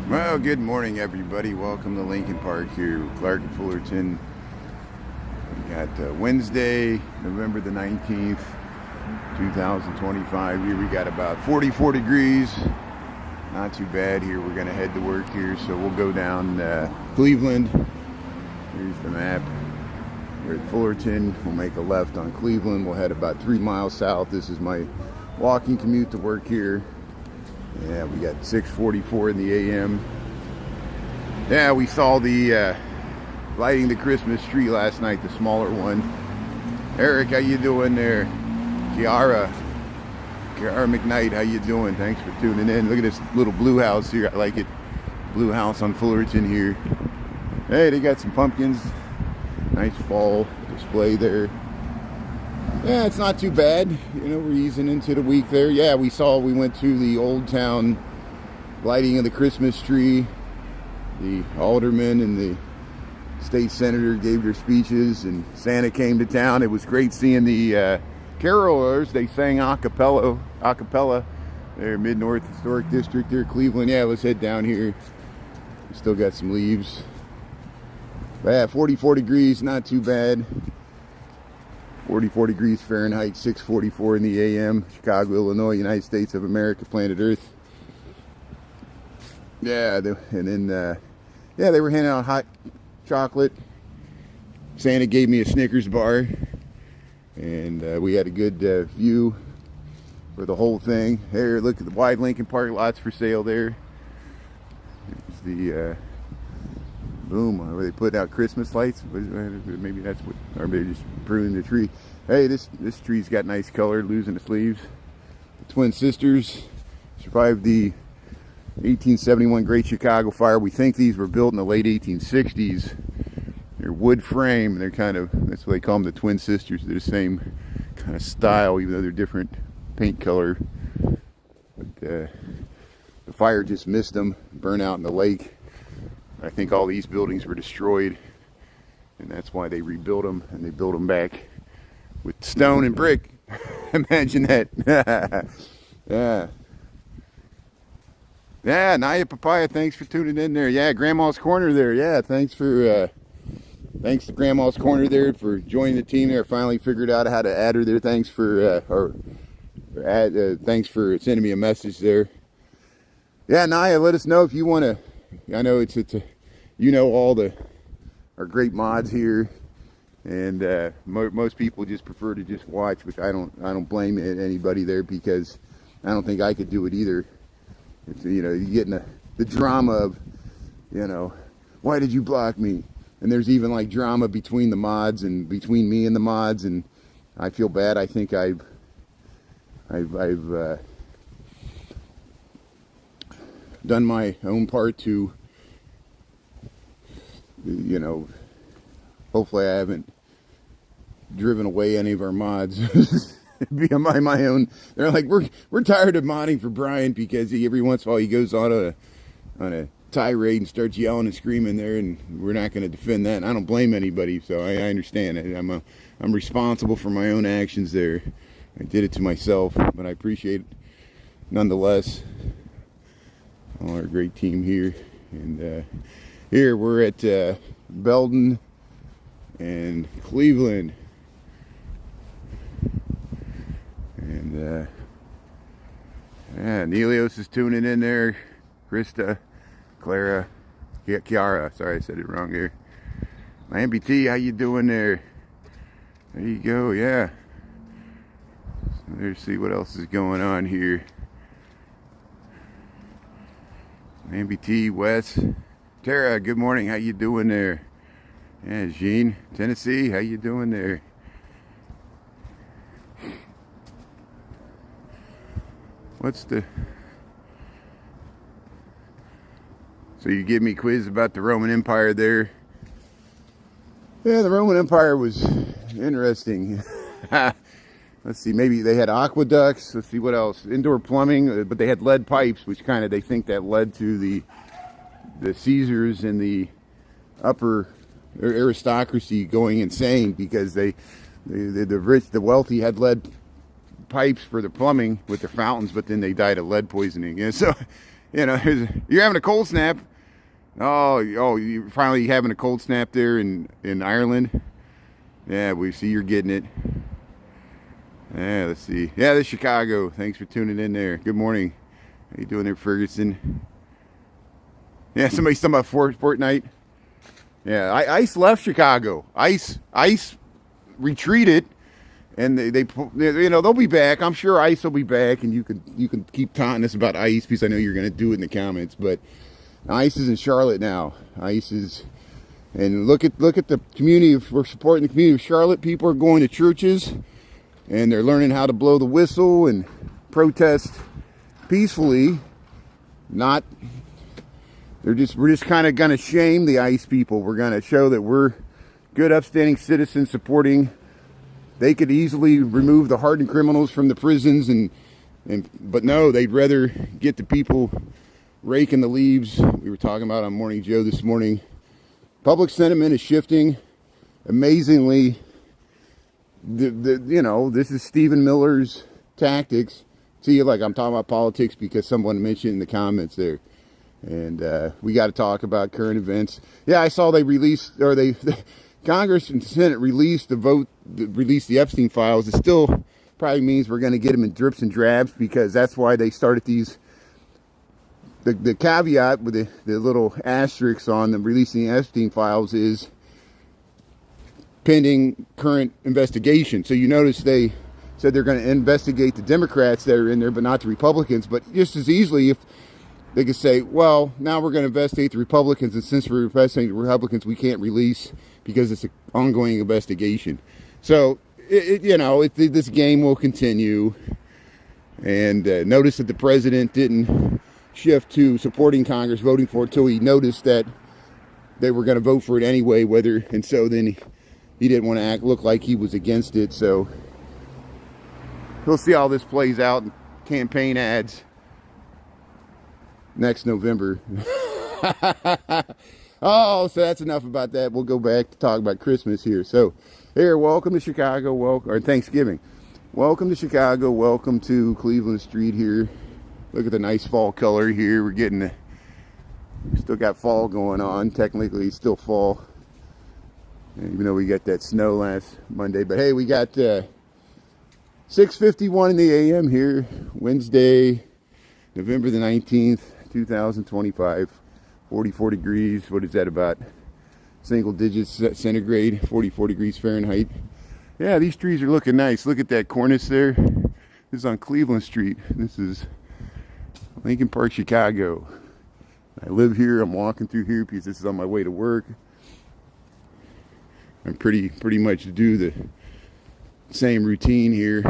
Well, good morning, everybody. Welcome to Lincoln Park here with Clark and Fullerton. We got Wednesday, November the 19th, 2025. Here we got about 44 degrees. Not too bad here. We're going to head to work here, so we'll go down Cleveland. Here's the map. We're at Fullerton. We'll make a left on Cleveland. We'll head about 3 miles south. This is my walking commute to work here. Yeah, we got 6:44 in the a.m. Yeah, we saw the lighting the Christmas tree last night, the smaller one. Eric, how you doing there? Kiara McKnight, how you doing? Thanks for tuning in. Look at this little blue house here. I like it. Blue house on Fullerton here. Hey, they got some pumpkins. Nice fall display there. Yeah, it's not too bad. You know, we're easing into the week there. Yeah, we went to the Old Town lighting of the Christmas tree. The alderman and the state senator gave their speeches, and Santa came to town. It was great seeing the carolers. They sang a cappella there, Mid-North Historic District there, Cleveland. Yeah, let's head down here. We still got some leaves. But yeah, 44 degrees, not too bad. 44 degrees Fahrenheit, 6:44 in the a.m. Chicago, Illinois, United States of America, planet Earth. Yeah, they were handing out hot chocolate. Santa gave me a Snickers bar, and we had a good view for the whole thing. Here, look at the wide Lincoln Park lots for sale there. There's the boom, where they put out Christmas lights. Maybe that's what, or maybe just pruning the tree. Hey, this tree's got nice color, losing its leaves. The twin sisters survived the 1871 Great Chicago Fire. We think these were built in the late 1860s. They're wood frame. They're that's what they call them, the twin sisters. They're the same kind of style, even though they're different paint color. But the fire just missed them, burned out in the lake. I think all these buildings were destroyed, and that's why they rebuilt them, and they built them back with stone and brick. Imagine that. Yeah, Naya Papaya, thanks for tuning in there. Yeah, Grandma's Corner there. Yeah, thanks to Grandma's Corner there for joining the team there. Finally figured out how to add her there. Thanks for thanks for sending me a message there. Yeah, Naya, let us know if you want to. I know it's you know all our great mods here, and most people just prefer to just watch, which I don't blame anybody there, because I don't think I could do it either. It's, you know, you get in the drama of, you know, why did you block me? And there's even like drama between the mods and between me and the mods, and I feel bad. I think I've done my own part to, you know, hopefully I haven't driven away any of our mods. By my own, they're like, we're tired of modding for Brian, because every once in a while he goes on a tirade and starts yelling and screaming there, and we're not going to defend that. And I don't blame anybody, so I understand. I'm responsible for my own actions there. I did it to myself, but I appreciate it nonetheless. All our great team here, and here we're at Belden and Cleveland, and yeah, Nelios is tuning in there. Krista, Clara, Kiara. Sorry, I said it wrong here. My MBT, how you doing there? There you go. Yeah. So let's see what else is going on here. MBT, Wes, Tara, good morning. How you doing there? Yeah, Jean, Tennessee, how you doing there? So you give me a quiz about the Roman Empire there. Yeah, the Roman Empire was interesting. Let's see, maybe they had aqueducts. Let's see what else. Indoor plumbing, but they had lead pipes, which they think that led to the Caesars and the upper aristocracy going insane, because the rich, the wealthy had lead pipes for the plumbing with their fountains, but then they died of lead poisoning. And so You know, you're having a cold snap. Oh, you're finally having a cold snap there in Ireland. Yeah, we see you're getting it. Yeah, let's see. Yeah, this is Chicago. Thanks for tuning in there. Good morning. How you doing there, Ferguson? Yeah, somebody's talking about Fortnite. Yeah, ICE left Chicago. ICE retreated, and they you know, they'll be back. I'm sure ICE will be back, and you can keep taunting us about ICE because I know you're going to do it in the comments. But ICE is in Charlotte now. ICE is, and look at the community. We're supporting the community of Charlotte. People are going to churches, and they're learning how to blow the whistle and protest peacefully. We're just kind of going to shame the ICE people. We're going to show that we're good, upstanding citizens supporting. They could easily remove the hardened criminals from the prisons, but no, they'd rather get the people raking the leaves. We were talking about on Morning Joe this morning. Public sentiment is shifting amazingly. You know, this is Stephen Miller's tactics. See, like I'm talking about politics because someone mentioned in the comments there. And we got to talk about current events. Yeah, I saw they released, or the Congress and Senate released the Epstein files. It still probably means we're going to get them in drips and drabs, because that's why they started these. The caveat with the little asterisks on them releasing the Epstein files is pending current investigation. So you notice they said they're going to investigate the Democrats that are in there, but not the Republicans. But just as easily, if they could say, well, now we're going to investigate the Republicans, and since we're investigating the Republicans, we can't release because it's an ongoing investigation. So, this game will continue. And notice that the president didn't shift to supporting Congress, voting for it, until he noticed that they were going to vote for it anyway. And so then he didn't want to look like he was against it. So we'll see how this plays out in campaign ads next November. Oh, so that's enough about that. We'll go back to talk about Christmas here. So here, welcome to Chicago, or Thanksgiving. Welcome to Chicago, welcome to Cleveland Street here. Look at the nice fall color here. We still got fall going on. Technically it's still fall, even though we got that snow last Monday. But hey, we got 6:51 in the AM here, Wednesday, November the 19th, 2025, 44 degrees. What is that, about single digits centigrade, 44 degrees Fahrenheit. Yeah, these trees are looking nice. Look at that cornice there. This is on Cleveland Street. This is Lincoln Park, Chicago. I live here. I'm walking through here because this is on my way to work. I'm pretty much do the same routine here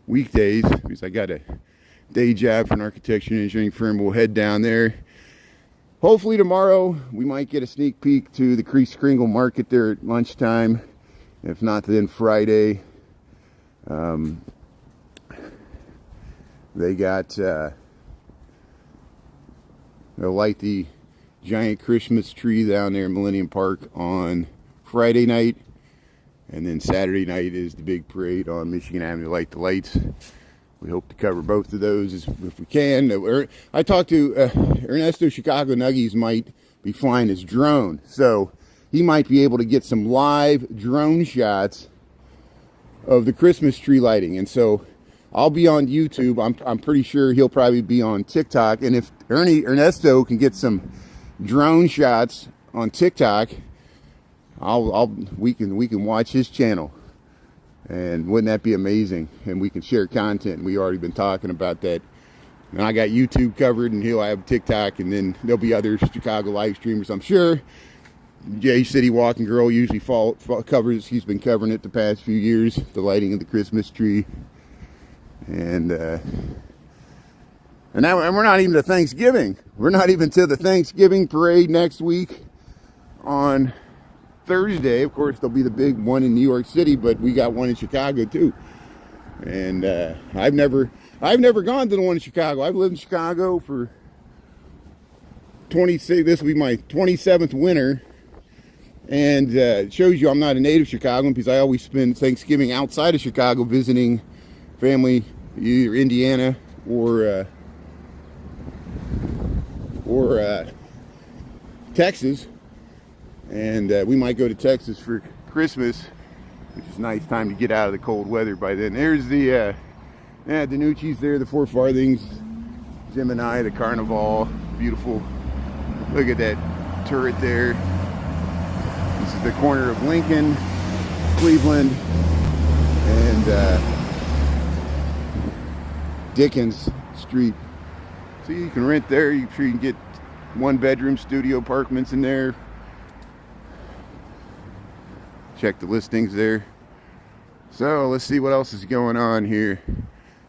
weekdays, because I got a day job for an architecture and engineering firm. We'll head down there. Hopefully tomorrow we might get a sneak peek to the Kris Kringle market there at lunchtime. If not, then Friday. They got they'll light the giant Christmas tree down there in Millennium Park on Friday night, and then Saturday night is the big parade on Michigan Avenue. Light the lights. We hope to cover both of those if we can. I talked to Ernesto. Chicago Nuggies might be flying his drone, so he might be able to get some live drone shots of the Christmas tree lighting. And so I'll be on YouTube. I'm pretty sure he'll probably be on TikTok. And if Ernesto can get some drone shots on TikTok, we can watch his channel. And wouldn't that be amazing? And we can share content. We already been talking about that. And I got YouTube covered, and he'll have TikTok, and then there'll be other Chicago live streamers, I'm sure. Jay City Walking Girl usually covers. He's been covering it the past few years, the lighting of the Christmas tree. And we're not even to Thanksgiving. We're not even to the Thanksgiving parade next week on Thursday. Of course, there'll be the big one in New York City, but we got one in Chicago too. And I've never gone to the one in Chicago. I've lived in Chicago for 26. This will be my 27th winter, and it shows you I'm not a native Chicagoan, because I always spend Thanksgiving outside of Chicago visiting family, either Indiana or or Texas, and we might go to Texas for Christmas, which is a nice time to get out of the cold weather by then. There's the Danucci's there, the Four Farthings, Gemini, the Carnival, beautiful. Look at that turret there. This is the corner of Lincoln, Cleveland, and Dickens Street. So you can rent there. I'm sure you can get 1-bedroom studio apartments in there. Check the listings there. So let's see what else is going on here.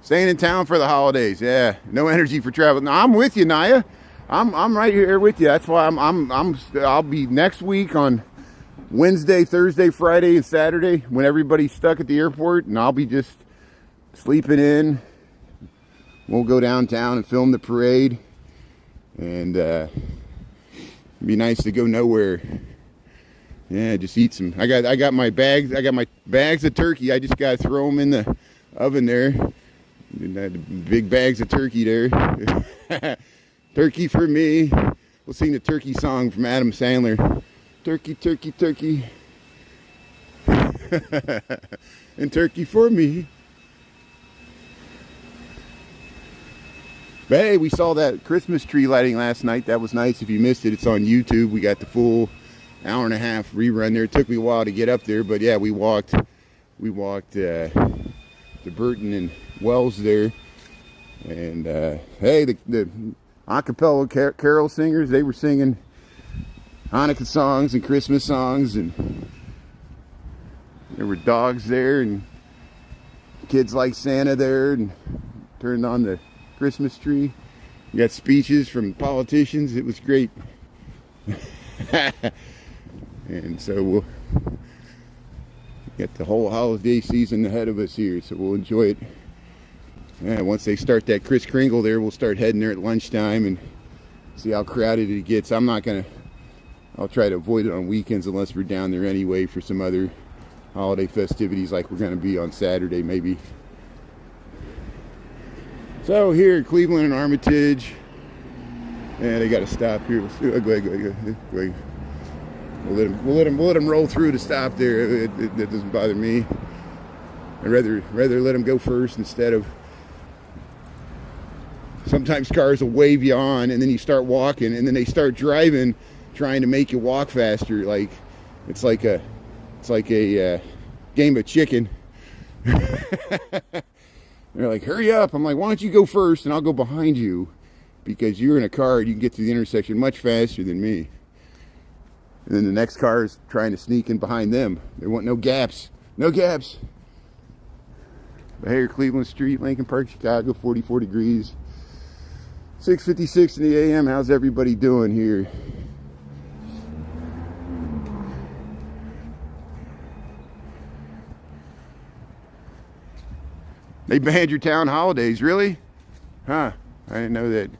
Staying in town for the holidays. Yeah, no energy for travel. No, I'm with you, Naya. I'm right here with you. That's why I'll be next week on Wednesday, Thursday, Friday, and Saturday when everybody's stuck at the airport, and I'll be just sleeping in. We'll go downtown and film the parade, and it'd be nice to go nowhere. Yeah, just eat some. I got my bags. I got my bags of turkey. I just gotta throw them in the oven there. And big bags of turkey there. Turkey for me. We'll sing the turkey song from Adam Sandler. Turkey, turkey, turkey. And turkey for me. But hey, we saw that Christmas tree lighting last night. That was nice. If you missed it, it's on YouTube. We got the full hour and a half rerun there. It took me a while to get up there, but yeah, we walked to Burton and Wells there. And hey, the acapella carol singers, they were singing Hanukkah songs and Christmas songs, and there were dogs there and kids like Santa there, and turned on the Christmas tree. You got speeches from politicians. It was great. And so we'll get the whole holiday season ahead of us here, so we'll enjoy it. Yeah, once they start that Kris Kringle there, we'll start heading there at lunchtime and see how crowded it gets. I'll try to avoid it on weekends unless we're down there anyway for some other holiday festivities, like we're going to be on Saturday maybe. So here at Cleveland and Armitage, and they got to stop here. Go ahead. We'll let them roll through to stop there. That doesn't bother me. I'd rather let them go first instead of. Sometimes cars will wave you on, and then you start walking, and then they start driving, trying to make you walk faster. Like it's like a game of chicken. They're like, hurry up. I'm like, why don't you go first and I'll go behind you, because you're in a car and you can get to the intersection much faster than me. And then the next car is trying to sneak in behind them. They want no gaps. No gaps. But here, Cleveland Street, Lincoln Park, Chicago, 44 degrees. 6:56 in the a.m. How's everybody doing here? They banned your town holidays, really? Huh? I didn't know that.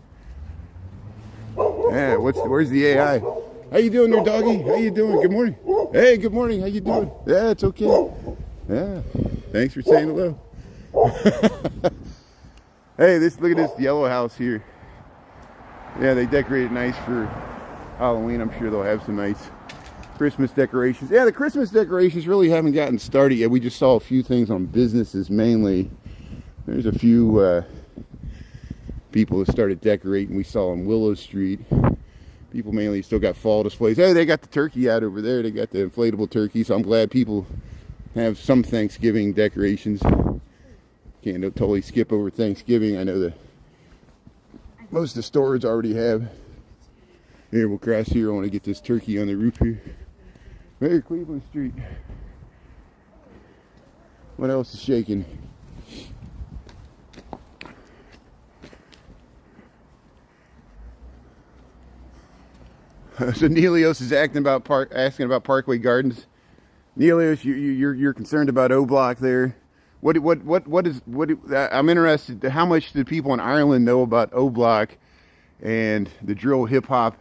Yeah, where's the AI? How you doing there, doggy? How you doing? Good morning. Hey, good morning. How you doing? Yeah, it's okay. Yeah. Thanks for saying hello. Hey, look at this yellow house here. Yeah, they decorated nice for Halloween. I'm sure they'll have some nice Christmas decorations. Yeah, the Christmas decorations really haven't gotten started yet. We just saw a few things on businesses mainly. There's a few people that started decorating. We saw on Willow Street. People mainly still got fall displays. Hey, they got the turkey out over there. They got the inflatable turkey. So I'm glad people have some Thanksgiving decorations. Can't totally skip over Thanksgiving. I know that most of the stores already have. Here, we'll cross here. I want to get this turkey on the roof here. Here, Cleveland Street. What else is shaking? So Nelios is asking about Parkway Gardens. Nelios, you're concerned about O Block there. I'm interested. How much do people in Ireland know about O Block and the drill hip hop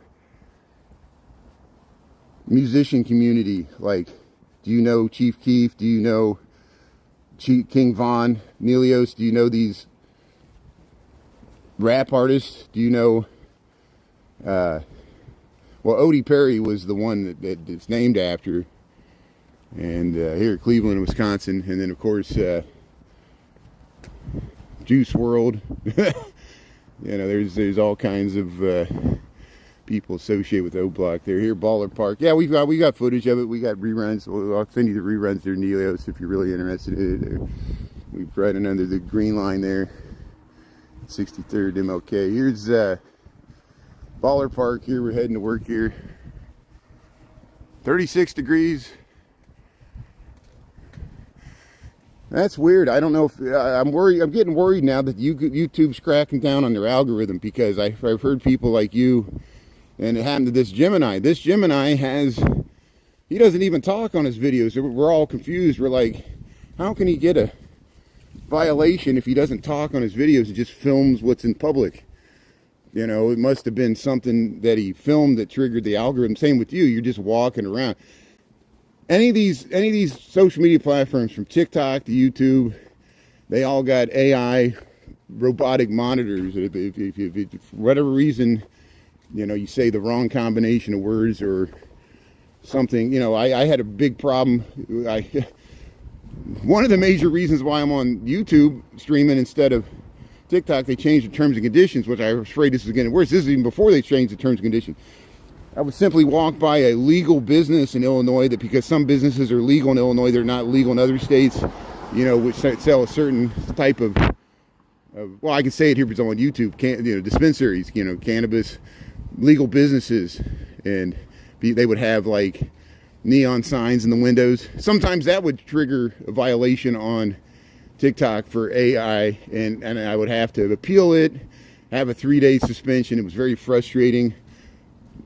musician community? Like, do you know Chief Keef? Do you know King Von? Nelios, do you know these rap artists? Do you know Well, Odie Perry was the one that it's named after. And here at Cleveland, Wisconsin. And then, of course, Juice World. You know, there's all kinds of people associated with O Block. They're here, Baller Park. Yeah, we got footage of it. We got reruns. I'll send you the reruns there, Nelios, if you're really interested in it. We're right under the green line there, 63rd MLK. Here's Baller Park. Here we're heading to work here. 36 degrees. That's weird. I don't know if I'm worried. I'm getting worried now that YouTube's cracking down on their algorithm, because I've heard people like you, and it happened to this Gemini. This Gemini he doesn't even talk on his videos. We're all confused. We're like, how can he get a violation if he doesn't talk on his videos and just films what's in public? You know, it must have been something that he filmed that triggered the algorithm. Same with you. You're just walking around. Any of these social media platforms, from TikTok to YouTube, they all got AI robotic monitors. If for whatever reason, you know, you say the wrong combination of words or something, you know, I had a big problem. One of the major reasons why I'm on YouTube streaming instead of TikTok, they changed the terms and conditions, which I was afraid this was getting worse. This is even before they changed the terms and conditions. I would simply walk by a legal business in Illinois, that because some businesses are legal in Illinois, they're not legal in other states, you know, which sell a certain type of well, I can say it here because I'm on YouTube, dispensaries, you know, cannabis, legal businesses, and they would have like neon signs in the windows. Sometimes that would trigger a violation on TikTok for AI, and I would have to appeal it, have a 3-day suspension. It was very frustrating.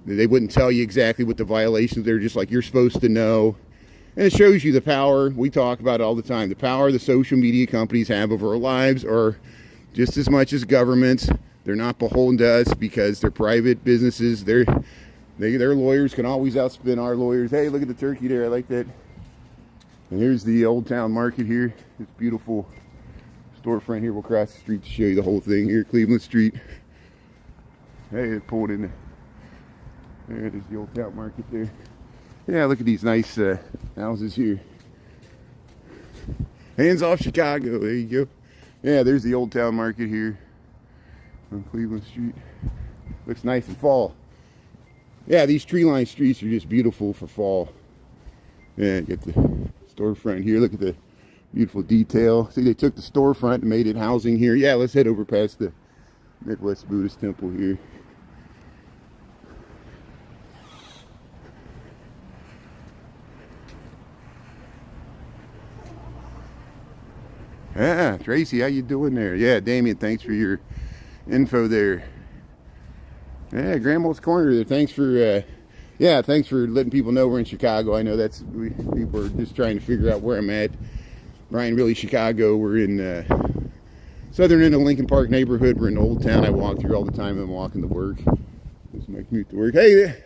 They wouldn't tell you exactly what the violations. They're just like, you're supposed to know. And it shows you the power. We talk about it all the time. The power the social media companies have over our lives are just as much as governments. They're not beholden to us because they're private businesses. Their lawyers can always outspin our lawyers. Hey, look at the turkey there. I like that. And here's the Old Town Market here. This beautiful storefront here. We'll cross the street to show you the whole thing here. Cleveland Street. Hey, it pulled in. There it is, the Old Town Market there. Yeah, look at these nice houses here. Hands off Chicago. There you go. Yeah, there's the Old Town Market here on Cleveland Street. Looks nice in fall. Yeah, these tree-lined streets are just beautiful for fall. Yeah, get the storefront here. Look at the beautiful detail. See, they took the storefront and made it housing here. Yeah, let's head over past the Midwest Buddhist Temple here. Yeah, Tracy, how you doing there? Yeah, Damien, thanks for your info there. Yeah, Grandma's Corner there. Thanks for, thanks for letting people know we're in Chicago. I know people are just trying to figure out where I'm at. Brian, really Chicago. We're in southern end of Lincoln Park neighborhood. We're in Old Town. I walk through all the time. I'm walking to work. This is my commute to work. Hey,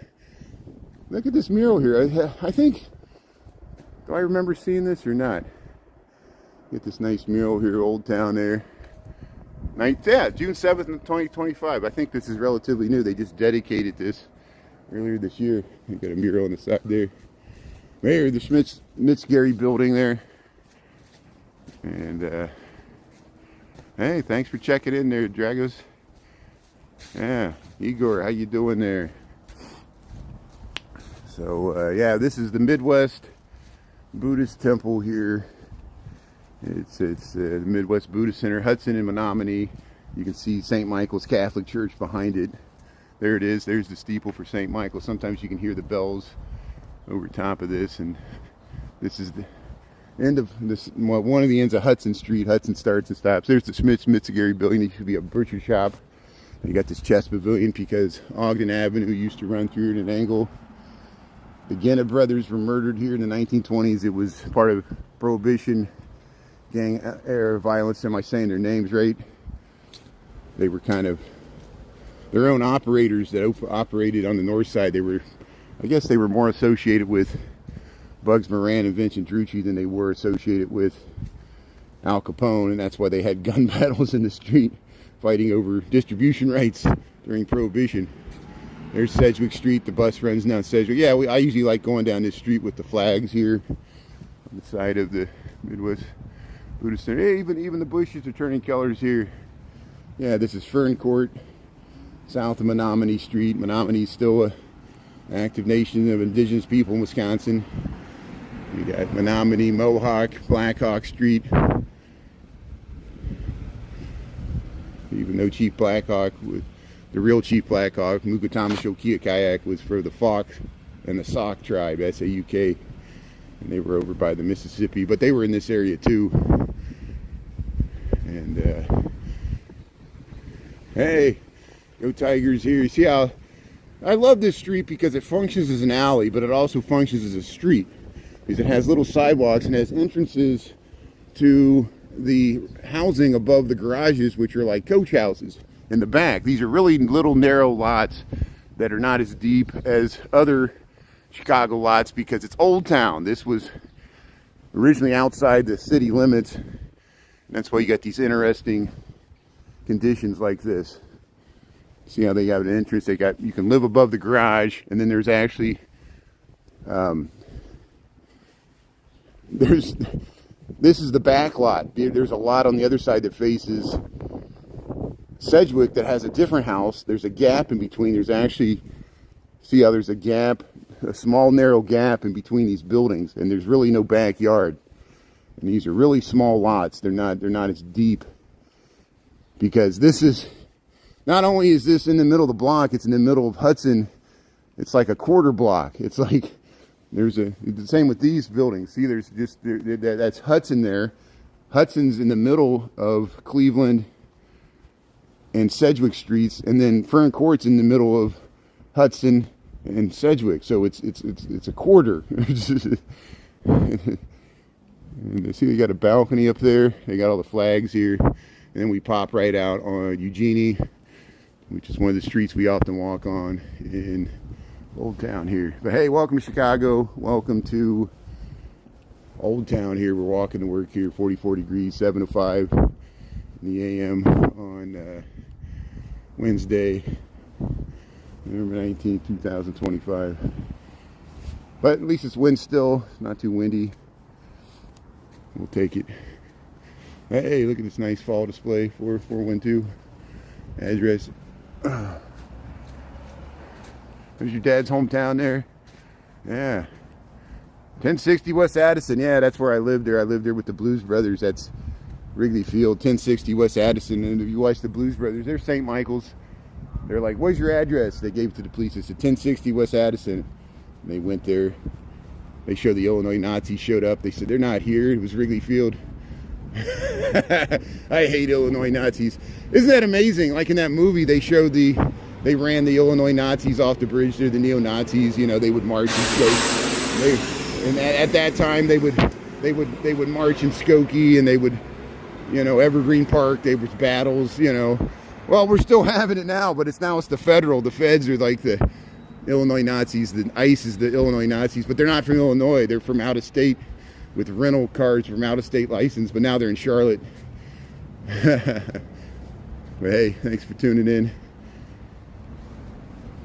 look at this mural here. I think, do I remember seeing this or not? Get this nice mural here, Old Town there. Yeah, June 7th, 2025. I think this is relatively new. They just dedicated this earlier this year. You got a mural on the side there. There, the Schmitz-Gary building there. And, hey, thanks for checking in there, Dragos. Yeah, Igor, how you doing there? So, yeah, this is the Midwest Buddhist Temple here. It's the Midwest Buddhist Center, Hudson and Menominee. You can see St. Michael's Catholic Church behind it. There it is. There's the steeple for St. Michael. Sometimes you can hear the bells over top of this. And this is the end of this. Well, one of the ends of Hudson Street. Hudson starts and stops. There's the Schmitz-Gary building. It used to be a butcher shop. You got this chess pavilion because Ogden Avenue used to run through at an angle. The Gena brothers were murdered here in the 1920s. It was part of Prohibition gang era violence. Am I saying their names right? They were kind of their own operators that operated on the north side. I guess they were more associated with Bugs Moran and Vincent Drucci than they were associated with Al Capone, and that's why they had gun battles in the street fighting over distribution rights during Prohibition. There's Sedgwick Street. The bus runs down Sedgwick. Yeah, I usually like going down this street with the flags here on the side of the Midwest Buddhist Center. Hey, even the bushes are turning colors here. Yeah, this is Fern Court, south of Menominee Street. Menominee's still an active nation of indigenous people in Wisconsin. We got Menominee, Mohawk, Blackhawk Street. Even though Chief Blackhawk, the real Chief Blackhawk, Mukutamisho was for the Fox and the Sauk tribe, S-A-U-K. And they were over by the Mississippi, but they were in this area too. And hey, go Tigers here. You see how I love this street because it functions as an alley, but it also functions as a street because it has little sidewalks and has entrances to the housing above the garages, which are like coach houses in the back. These are really little narrow lots that are not as deep as other Chicago lots because it's Old Town. This was originally outside the city limits, and that's why you got these interesting conditions like this. See how they got an entrance? You can live above the garage, and then there's actually this is the back lot. There's a lot on the other side that faces Sedgwick that has a different house. There's a gap in between. There's actually, see how there's a gap, a small narrow gap in between these buildings, and there's really no backyard. And these are really small lots. They're not as deep because this is, not only is this in the middle of the block, it's in the middle of Hudson. It's like a quarter block. It's like, the same with these buildings. See, there's just, that's Hudson there. Hudson's in the middle of Cleveland and Sedgwick streets, and then Fern Court's in the middle of Hudson and Sedgwick. So it's a quarter. And see, they got a balcony up there. They got all the flags here. And then we pop right out on Eugenie, which is one of the streets we often walk on in Old Town here. But hey, welcome to Chicago. Welcome to Old Town here. We're walking to work here, 44 degrees, 7:05 in the AM on Wednesday, November 19th, 2025. But at least it's wind still, not too windy. We'll take it. Hey, look at this nice fall display, 4412 address. There's your dad's hometown there. Yeah. 1060 West Addison. Yeah, that's where I lived there. I lived there with the Blues Brothers. That's Wrigley Field, 1060 West Addison. And if you watch the Blues Brothers, they're St. Michael's. They're like, what's your address? They gave it to the police. It's 1060 West Addison. And they went there. They showed the Illinois Nazis showed up. They said, they're not here. It was Wrigley Field. I hate Illinois Nazis. Isn't that amazing? Like in that movie, they showed they ran the Illinois Nazis off the bridge. They're the neo-Nazis. You know, they would march in Skokie. And at that time, they would march in Skokie, and they would, you know, Evergreen Park. There was battles. You know, well, we're still having it now, but it's the federal. The feds are like the Illinois Nazis. The ICE is the Illinois Nazis, but they're not from Illinois. They're from out of state with rental cars from out of state license. But now they're in Charlotte. But hey, thanks for tuning in.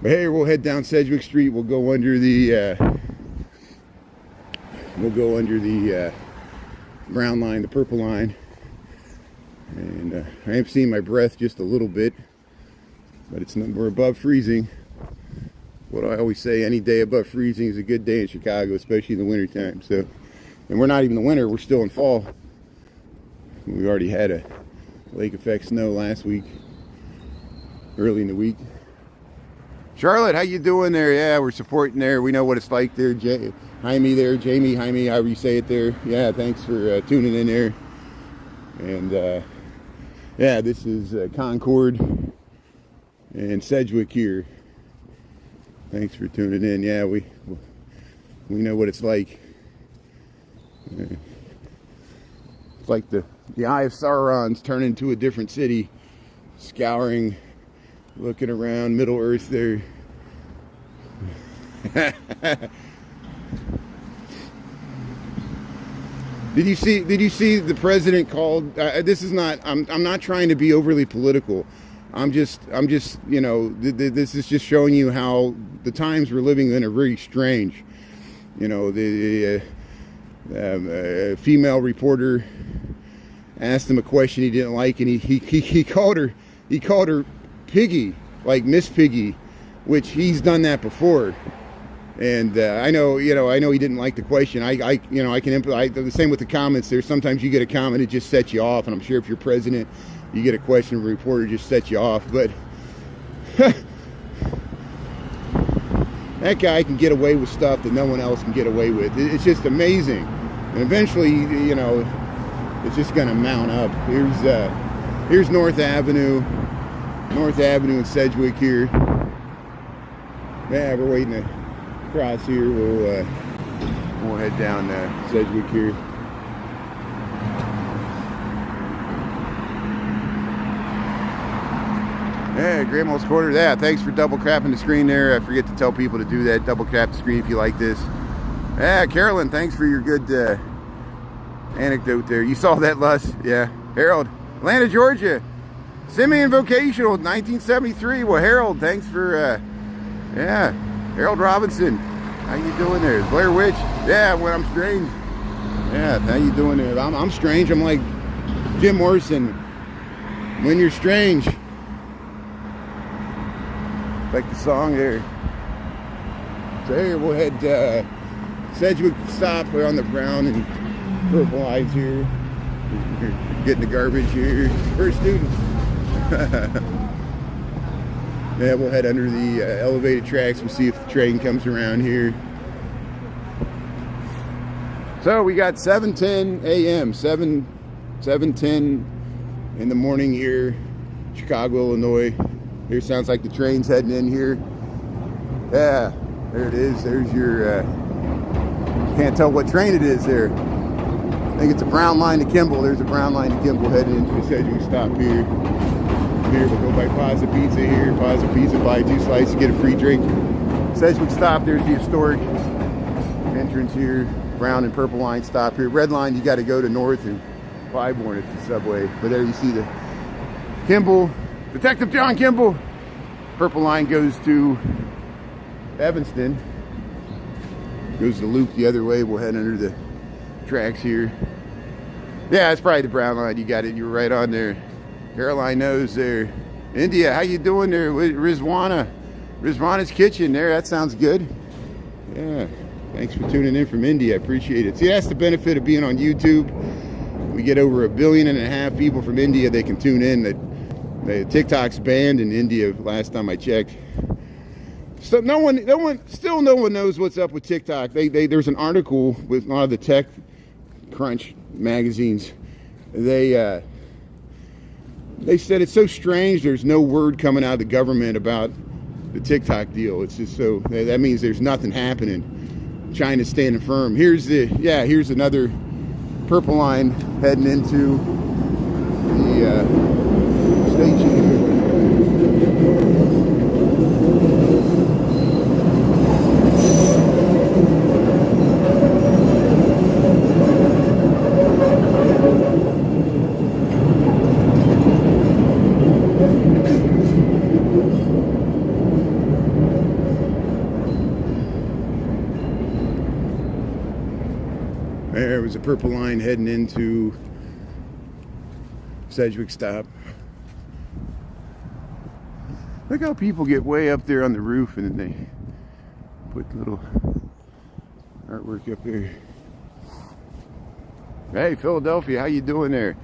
But hey, we'll head down Sedgwick Street. We'll go under the brown line, the purple line. And I am seeing my breath just a little bit, but we're above freezing. What do I always say? Any day above freezing is a good day in Chicago, especially in the wintertime. So, and we're not even in the winter, we're still in fall. We already had a lake effect snow last week, early in the week. Charlotte, how you doing there? Yeah, we're supporting there. We know what it's like there. Jaime there, Jamie, Jaime, however you say it there. Yeah, thanks for tuning in there. And yeah, this is Concord and Sedgwick here. Thanks for tuning in. Yeah, we know what it's like. It's like the Eye of Sauron's turned into a different city, scouring, looking around Middle Earth there. Did you see the president called? This is not. I'm not trying to be overly political. I'm just, you know, this is just showing you how the times we're living in are very strange. You know, the female reporter asked him a question he didn't like, and he called her Piggy, like Miss Piggy, which he's done that before. And I know he didn't like the question. I can empathize. The same with the comments. There's sometimes you get a comment, it just sets you off, and I'm sure if you're president, you get a question from a reporter, just sets you off. But that guy can get away with stuff that no one else can get away with. It's just amazing. And eventually, you know, it's just going to mount up. Here's North Avenue in Sedgwick here. Yeah, we're waiting to cross here. We'll head down Sedgwick here. Yeah, Grandma's Corner. Yeah, thanks for double crapping the screen there. I forget to tell people to do that. Double crap the screen if you like this. Yeah, Carolyn, thanks for your good anecdote there. You saw that, Les? Yeah. Harold, Atlanta, Georgia. Simeon Vocational, 1973. Well, Harold, thanks for, yeah. Harold Robinson, how you doing there? Blair Witch, yeah, when I'm strange. Yeah, how you doing there? I'm strange. I'm like Jim Morrison. When you're strange. Like the song there. So here we'll head Sedgwick stop. We're on the brown and purple lights here. We're getting the garbage here. First students. Yeah, we'll head under the elevated tracks. We'll see if the train comes around here. So we got 7:10 a.m. 7:10 in the morning here, Chicago, Illinois. Here sounds like the train's heading in here. Yeah, there it is. There's your, can't tell what train it is there. I think it's a brown line to Kimball. There's a brown line to Kimball heading into the Sedgwick stop here. Here we'll go by Plaza Pizza here. Plaza Pizza, buy 2 slices, get a free drink. Sedgwick stop, there's the historic entrance here. Brown and purple line stop here. Red line, you got to go to North and Clybourne. It's the subway. But there you see the Kimball. Detective John Kimball. Purple line goes to Evanston. Goes the loop the other way. We'll head under the tracks here. Yeah, it's probably the brown line. You got it. You were right on there. Caroline knows there. India, how you doing there? Rizwana. Rizwana's Kitchen there. That sounds good. Yeah. Thanks for tuning in from India. I appreciate it. See, that's the benefit of being on YouTube. We get over 1.5 billion people from India. They can tune in. That TikTok's banned in India last time I checked. So no one knows what's up with TikTok. There's an article with a lot of the Tech Crunch magazines. They said it's so strange. There's no word coming out of the government about the TikTok deal. It's just so that means there's nothing happening. China's standing firm. Here's another purple line heading into the station here. There was a purple line heading into Sedgwick stop. Look how people get way up there on the roof and then they put little artwork up there. Hey, Philadelphia, how you doing there?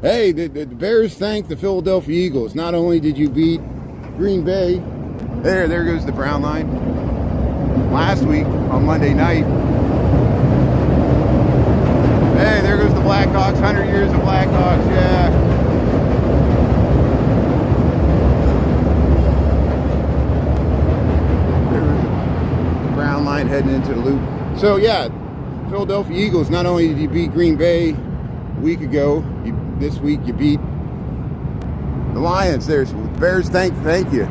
Hey, the Bears thank the Philadelphia Eagles. Not only did you beat Green Bay, there goes the brown line. Last week on Monday night. Hey, there goes the Blackhawks, 100 years of Blackhawks, yeah. Brown line heading into the loop. So yeah, Philadelphia Eagles, not only did you beat Green Bay a week ago, this week you beat the Lions. There's Bears, thank you.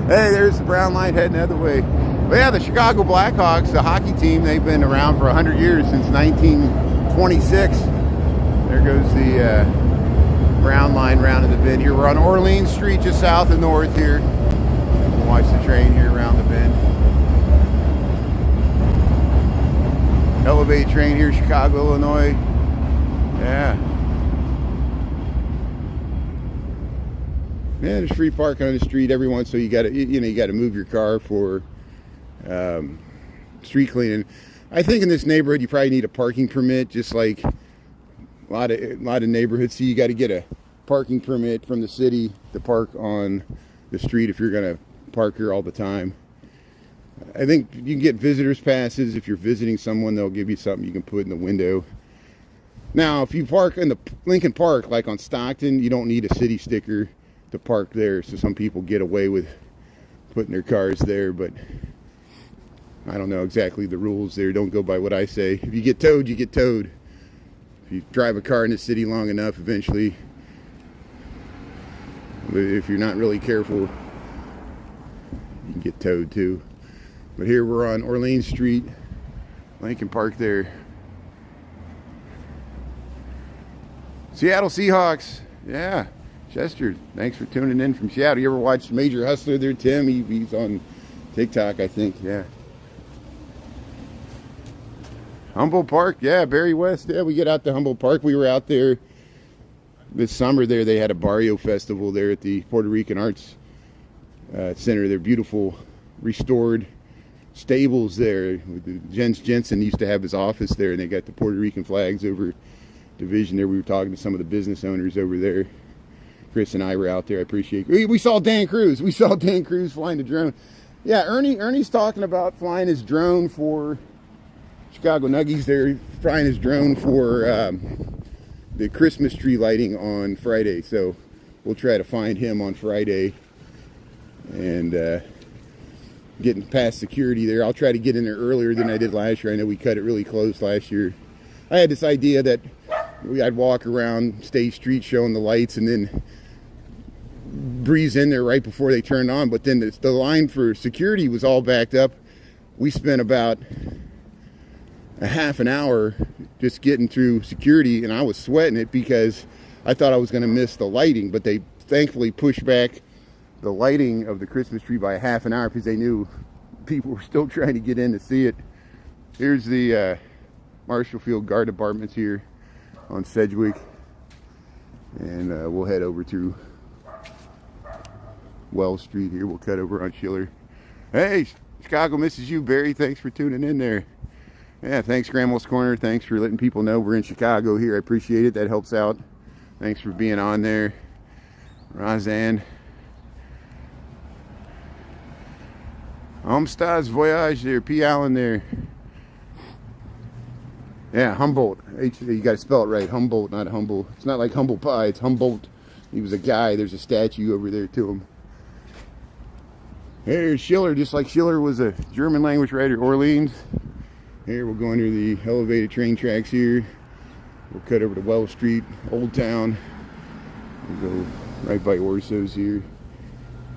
Hey, there's the brown line heading the other way. But yeah, the Chicago Blackhawks, the hockey team, they've been around for 100 years, since 1926. There goes the Brown line round in the bend here. We're on Orleans Street, just south of North here. We'll watch the train here around the bend. Elevated train here, Chicago, Illinois. Yeah. Yeah, there's free parking on the street every once, so you got to, you got to move your car for street cleaning. I think in this neighborhood you probably need a parking permit, just like a lot of neighborhoods. So you got to get a parking permit from the city to park on the street if you're going to park here all the time. I think you can get visitors passes. If you're visiting someone, they'll give you something you can put in the window. Now, if you park in the Lincoln Park, like on Stockton, you don't need a city sticker to park there. So some people get away with putting their cars there, but I don't know exactly the rules there. Don't go by what I say. If you get towed, you get towed. If you drive a car in the city long enough, eventually, if you're not really careful, you can get towed too. But here we're on Orleans Street, Lincoln Park there. Seattle Seahawks, yeah. Chester, thanks for tuning in from Seattle. You ever watched Major Hustler there, Tim? He's on TikTok, I think, yeah. Humboldt Park, yeah, Barry West, yeah, we get out to Humboldt Park. We were out there this summer there. They had a Barrio Festival there at the Puerto Rican Arts Center. They're beautiful, restored stables there. Jens Jensen used to have his office there, and they got the Puerto Rican flags over division there. We were talking to some of the business owners over there. Chris and I were out there. I appreciate it. We saw Dan Cruz. We saw Dan Cruz flying the drone. Yeah, Ernie's talking about flying his drone for Chicago Nuggies. They're flying his drone for the Christmas tree lighting on Friday. So we'll try to find him on Friday and getting past security there. I'll try to get in there earlier than I did last year. I know we cut it really close last year. I had this idea that I'd walk around State Street showing the lights and then breeze in there right before they turned on. But then the line for security was all backed up. We spent about a half an hour just getting through security, and I was sweating it because I thought I was going to miss the lighting. But they thankfully pushed back the lighting of the Christmas tree by a half an hour because they knew people were still trying to get in to see it. Here's the Marshall Field Guard Departments here on Sedgwick, and we'll head over to Wells Street here. We'll cut over on Schiller. Hey, Chicago misses you, Barry. Thanks for tuning in there. Yeah, thanks, Grandma's Corner. Thanks for letting people know we're in Chicago here. I appreciate it. That helps out. Thanks for being on there, Roseanne. Amstaz Voyage there, P. Allen there. Yeah, Humboldt. You got to spell it right. Humboldt, not humble. It's not like humble pie. It's Humboldt. He was a guy. There's a statue over there to him. Here's Schiller, just like Schiller was a German language writer. Orleans. Here we'll go under the elevated train tracks here. We'll cut over to Wells Street, Old Town. We'll go right by Orso's here.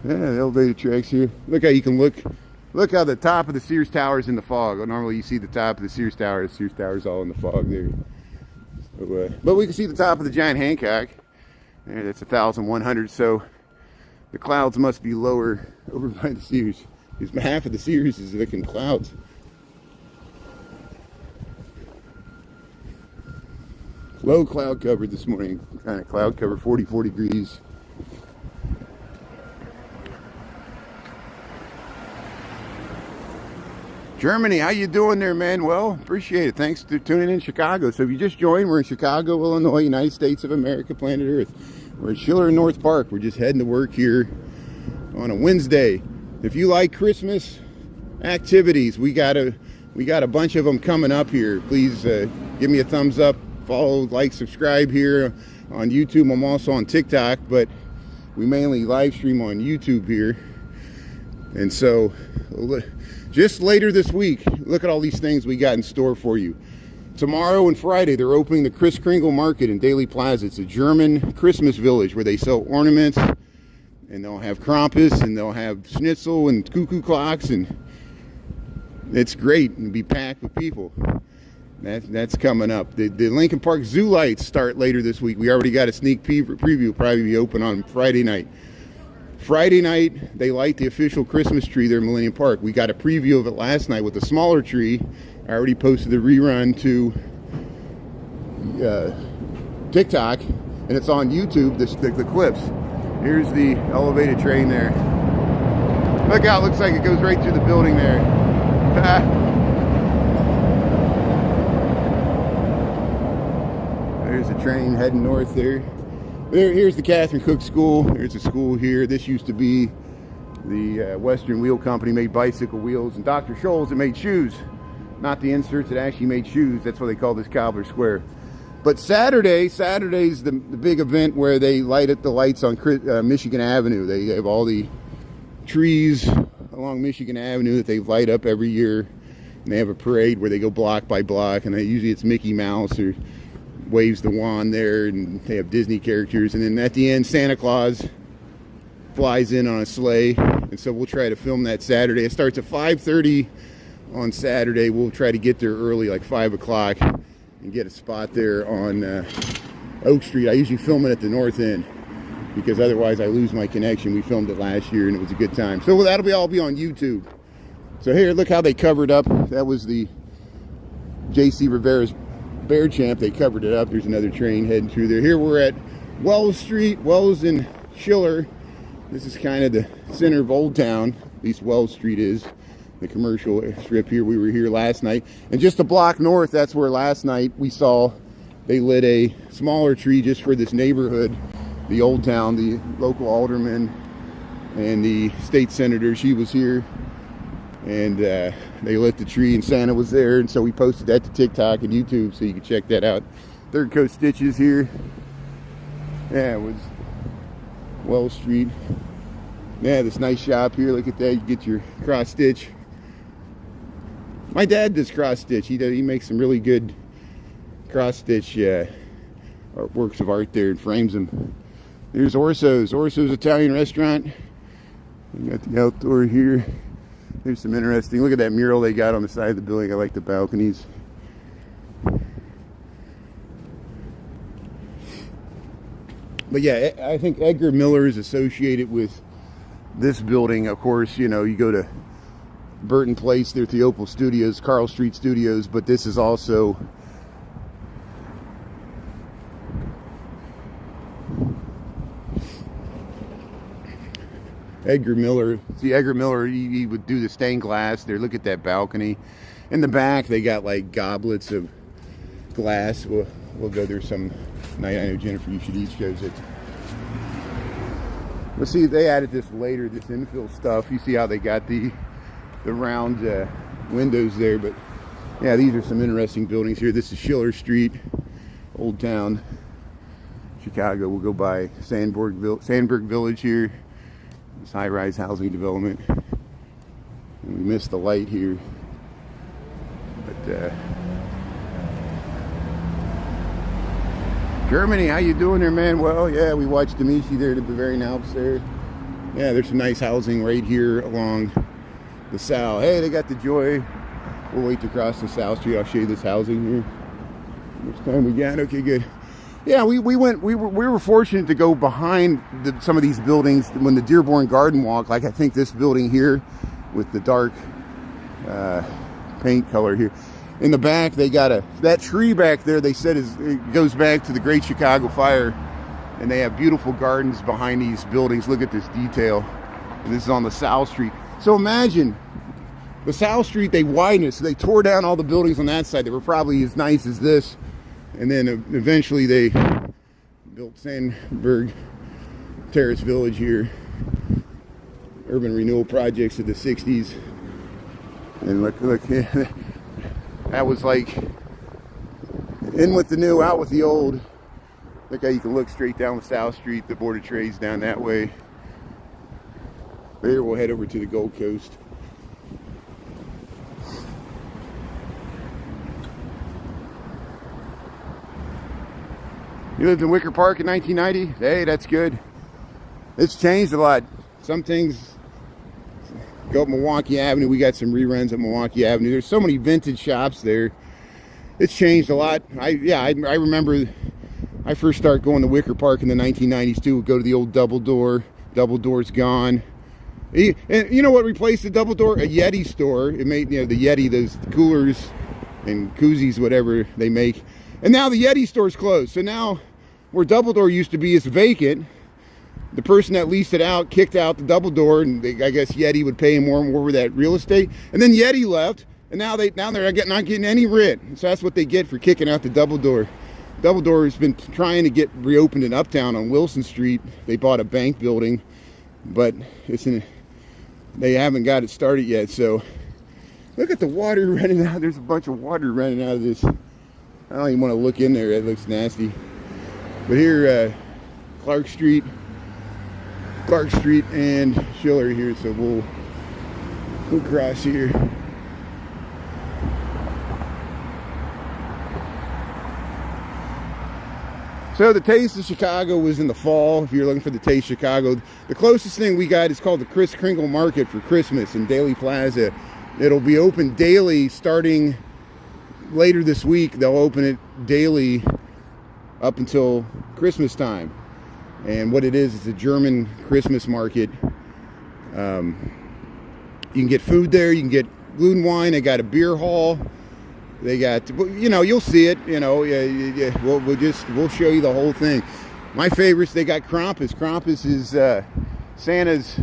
Yeah, the elevated tracks here. Look how you can look. Look how the top of the Sears Tower is in the fog. Normally you see the top of the Sears Tower. The Sears Tower's all in the fog there. So, but we can see the top of the giant Hancock. There, that's 1,100. So the clouds must be lower over by the Sears. Because half of the Sears is looking clouds. Low cloud cover this morning. Kind of cloud cover, 44 degrees. Germany, how you doing there, man? Well, appreciate it. Thanks for tuning in Chicago. So if you just joined, we're in Chicago, Illinois, United States of America, planet Earth. We're at Schiller and North Park. We're just heading to work here on a Wednesday. If you like Christmas activities, we got a bunch of them coming up here. Please give me a thumbs up, follow, like, subscribe here on YouTube. I'm also on TikTok, but we mainly live stream on YouTube here. And so just later this week, look at all these things we got in store for you. Tomorrow and Friday, they're opening the Kris Kringle Market in Daily Plaza. It's a German Christmas village where they sell ornaments, and they'll have Krampus, and they'll have schnitzel and cuckoo clocks, and it's great and be packed with people. That's coming up. The Lincoln Park Zoo lights start later this week. We already got a sneak preview. Probably be open on Friday night. Friday night, they light the official Christmas tree there in Millennium Park. We got a preview of it last night with a smaller tree. I already posted the rerun to TikTok, and it's on YouTube, the clips. Here's the elevated train there. Look out, looks like it goes right through the building there. There's a train heading north there. Here's the Catherine Cook School. There's a school here. This used to be the Western Wheel Company, made bicycle wheels, and Dr. Scholl's that made shoes. Not the inserts, it actually made shoes. That's why they call this Cobbler Square. But Saturday's the big event where they light up the lights on Michigan Avenue. They have all the trees along Michigan Avenue that they light up every year. And they have a parade where they go block by block, and usually it's Mickey Mouse or waves the wand there, and they have Disney characters. And then at the end, Santa Claus flies in on a sleigh. And so we'll try to film that Saturday. It starts at 5:30 on Saturday. We'll try to get there early, like 5 o'clock, and get a spot there on Oak Street. I usually film it at the north end because otherwise I lose my connection. We filmed it last year and it was a good time. So that'll all be on YouTube. So here, look how they covered up. That was the J.C. Rivera's Bear Champ. They covered it up. There's another train heading through there. Here we're at Wells Street, Wells and Schiller. This is kind of the center of Old Town. At least Wells Street is. The commercial strip here. We were here last night. And just a block north, that's where last night we saw they lit a smaller tree just for this neighborhood. The Old Town, the local alderman and the state senator, she was here. And they lit the tree and Santa was there. And so we posted that to TikTok and YouTube so you can check that out. Third Coast Stitches here. Yeah, it was Wells Street. Yeah, this nice shop here. Look at that. You get your cross stitch. My dad does cross stitch. He makes some really good cross stitch works of art there and frames them. There's Orso's Italian restaurant. We got the outdoor here. There's some interesting. Look at that mural they got on the side of the building. I like the balconies. But yeah, I think Edgar Miller is associated with this building. Of course, you know, you go to Burton Place, there's the Opal Studios, Carl Street Studios, but this is also Edgar Miller. See, Edgar Miller, he would do the stained glass there. Look at that balcony. In the back, they got like goblets of glass. We'll go there some night. I know Jennifer, you should each goes it. Let's see, they added this later, this infill stuff. You see how they got the round windows there, but yeah, these are some interesting buildings here. This is Schiller Street, Old Town, Chicago. We'll go by Sandburg Village here, this high-rise housing development. And we missed the light here, but Germany, how you doing there, man? Well, yeah, we watched Amici there, the Bavarian Alps there. Yeah, there's some nice housing right here along the South. Hey, they got the Joy. We'll wait to cross the South Street. I'll show you this housing here. Next time we got. Okay, good. Yeah, we were fortunate to go behind some of these buildings when the Dearborn Garden Walk. Like I think this building here with the dark paint color here. In the back, they got that tree back there. They said it goes back to the Great Chicago Fire, and they have beautiful gardens behind these buildings. Look at this detail. And this is on the South Street. So imagine the South Street, they widened it, so they tore down all the buildings on that side that were probably as nice as this, and then eventually they built Sandburg Terrace Village here, urban renewal projects of the 60s. And look, that was like in with the new, out with the old. Look how you can look straight down the South Street, the Board of Trade's down that way. Here we'll head over to the Gold Coast. You lived in Wicker Park in 1990? Hey, that's good. It's changed a lot. Some things go up Milwaukee Avenue. We got some reruns at Milwaukee Avenue. There's so many vintage shops there. it's changed a lot. I remember I first started going to Wicker Park in the 1990s too. We'd go to the old Double Door. Double Door's gone. And you know what replaced the Double Door? A Yeti store. It made, you know, the Yeti, those coolers and koozies, whatever they make. And now the Yeti store's closed. So now where Double Door used to be is vacant. The person that leased it out kicked out the Double Door, and I guess Yeti would pay him more and more for that real estate. And then Yeti left, and now they're not getting any rent. So that's what they get for kicking out the Double Door. Double Door has been trying to get reopened in Uptown on Wilson Street. They bought a bank building, but they haven't got it started yet. So look at the water running out. There's a bunch of water running out of this. I don't even want to look in there. It looks nasty. But here, Clark Street and Schiller here. So we'll cross here. So the Taste of Chicago was in the fall. If you're looking for the Taste of Chicago, the closest thing we got is called the Kris Kringle Market for Christmas in Daly Plaza. It'll be open daily starting later this week. They'll open it daily up until Christmas time. And what it is a German Christmas market. You can get food there. You can get gluten wine. They got a beer hall. They got, you know, you'll see it, you know, we'll show you the whole thing. My favorites, they got Krampus. Krampus is Santa's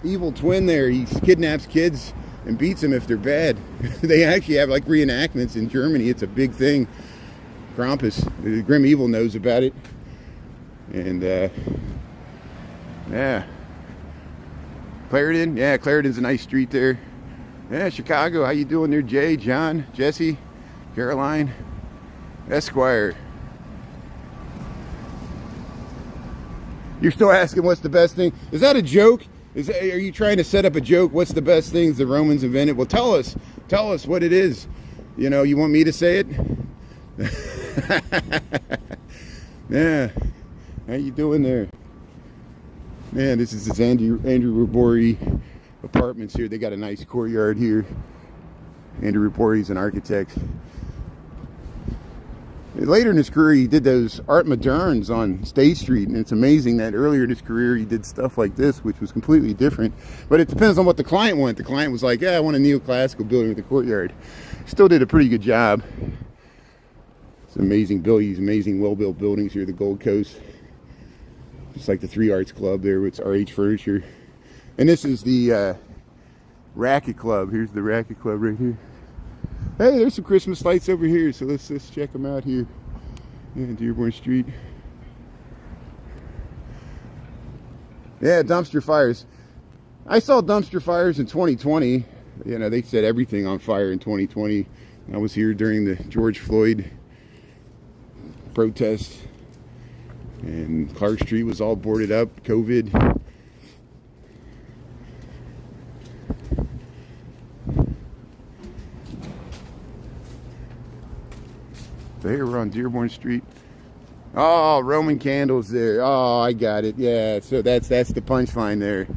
evil twin there. He kidnaps kids and beats them if they're bad. They actually have like reenactments in Germany. It's a big thing. Krampus, the Grim Evil knows about it. And yeah. Clarendon, yeah, Clarendon's a nice street there. Yeah, Chicago, how you doing there, Jay, John, Jesse? Caroline, Esquire. You're still asking what's the best thing? Is that a joke? Are you trying to set up a joke? What's the best things the Romans invented? Well, tell us what it is. You know, you want me to say it? Yeah. How you doing there? Man, this is Andrew Rubori Apartments here. They got a nice courtyard here. Andrew Rubori's an architect. Later in his career, he did those art modernes on State Street, and it's amazing that earlier in his career, he did stuff like this, which was completely different. But it depends on what the client wanted. The client was like, yeah, I want a neoclassical building with a courtyard. Still did a pretty good job. It's amazing buildings, amazing well-built buildings here, the Gold Coast. Just like the Three Arts Club there with RH Furniture. And this is the Racket Club. Here's the Racket Club right here. Hey, there's some Christmas lights over here, so let's check them out here. Yeah, Dearborn Street. Yeah, dumpster fires. I saw dumpster fires in 2020. You know, they set everything on fire in 2020. I was here during the George Floyd protests, and Clark Street was all boarded up, COVID. So here we're on Dearborn Street. Oh, Roman candles there. Oh, I got it. Yeah, so that's the punchline there.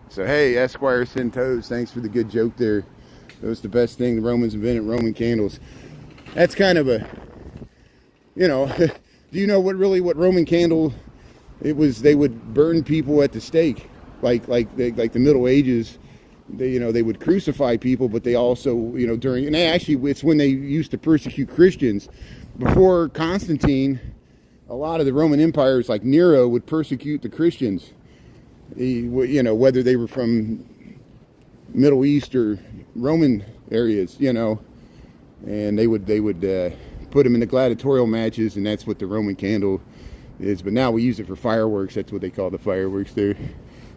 So hey, Esquire Centos, thanks for the good joke there. That was the best thing the Romans invented, Roman candles. That's kind of a, you know, do you know what Roman candle it was? They would burn people at the stake, like the Middle Ages. They would crucify people, but they also, and actually it's when they used to persecute Christians. Before Constantine, a lot of the Roman empires, like Nero, would persecute the Christians. Whether they were from Middle East or Roman areas, and they would put them in the gladiatorial matches, and that's what the Roman candle is. But now we use it for fireworks. That's what they call the fireworks there.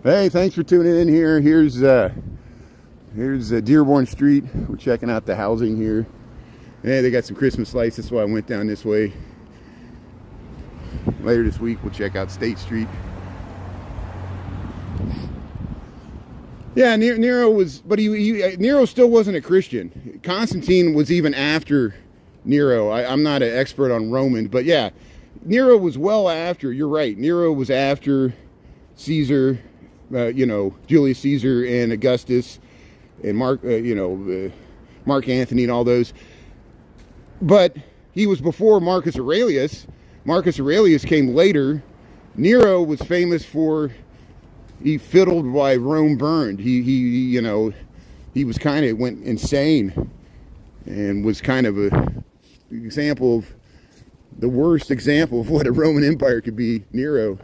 Hey, thanks for tuning in here. Here's Dearborn Street. We're checking out the housing here. Yeah, they got some Christmas lights. That's why I went down this way. Later this week, we'll check out State Street. Yeah, Nero was, but Nero still wasn't a Christian. Constantine was even after Nero. I'm not an expert on Romans, but yeah, Nero was well after. You're right. Nero was after Caesar, Julius Caesar and Augustus and Mark Antony and all those. But he was before Marcus Aurelius. Marcus Aurelius came later. Nero was famous for, he fiddled while Rome burned. He was kind of, went insane and was kind of a example of, the worst example of what a Roman Empire could be, Nero.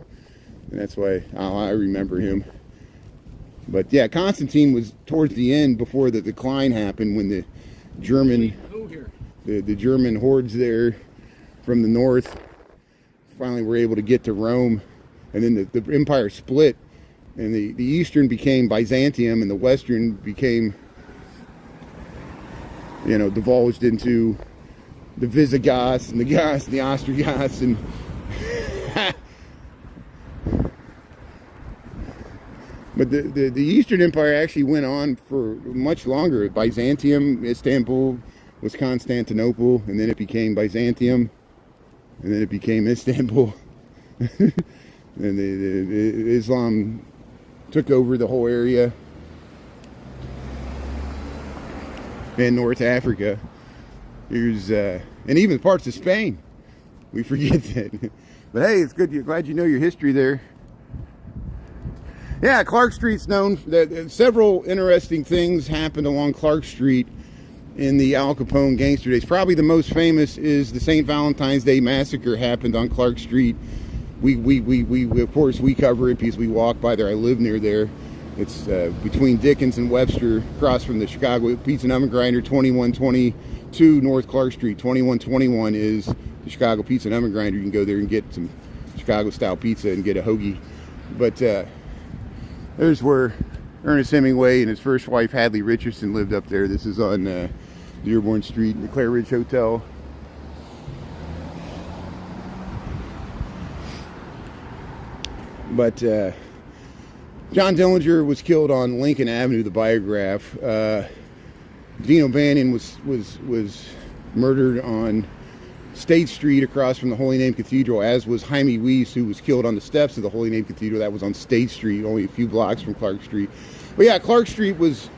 And that's why I remember him. But yeah, Constantine was towards the end, before the decline happened, when the German hordes there from the north finally were able to get to Rome. And then the empire split, and the eastern became Byzantium, and the western became, divulged into the Visigoths and the Goths and the Ostrogoths, and but the Eastern Empire actually went on for much longer. Byzantium, Istanbul was Constantinople, and then it became Byzantium, and then it became Istanbul. And the Islam took over the whole area and North Africa. Here's and even parts of Spain. We forget that. But hey, it's good. You're glad you know your history there. Yeah, Clark Street's known for that. Several interesting things happened along Clark Street in the Al Capone gangster days. Probably the most famous is the St. Valentine's Day Massacre happened on Clark Street. We of course we cover it because we walk by there. I live near there. It's between Dickens and Webster, across from the Chicago Pizza and Oven Grinder, 2122 North Clark Street. 2121 is the Chicago Pizza and Oven Grinder. You can go there and get some Chicago-style pizza and get a hoagie. But there's where Ernest Hemingway and his first wife, Hadley Richardson, lived up there. This is on Dearborn Street, the Clare Ridge Hotel. But John Dillinger was killed on Lincoln Avenue, the Biograph. Dean O'Bannon was murdered on State Street across from the Holy Name Cathedral, as was Jaime Weiss, who was killed on the steps of the Holy Name Cathedral. That was on State Street, only a few blocks from Clark Street. But yeah, Clark Street was,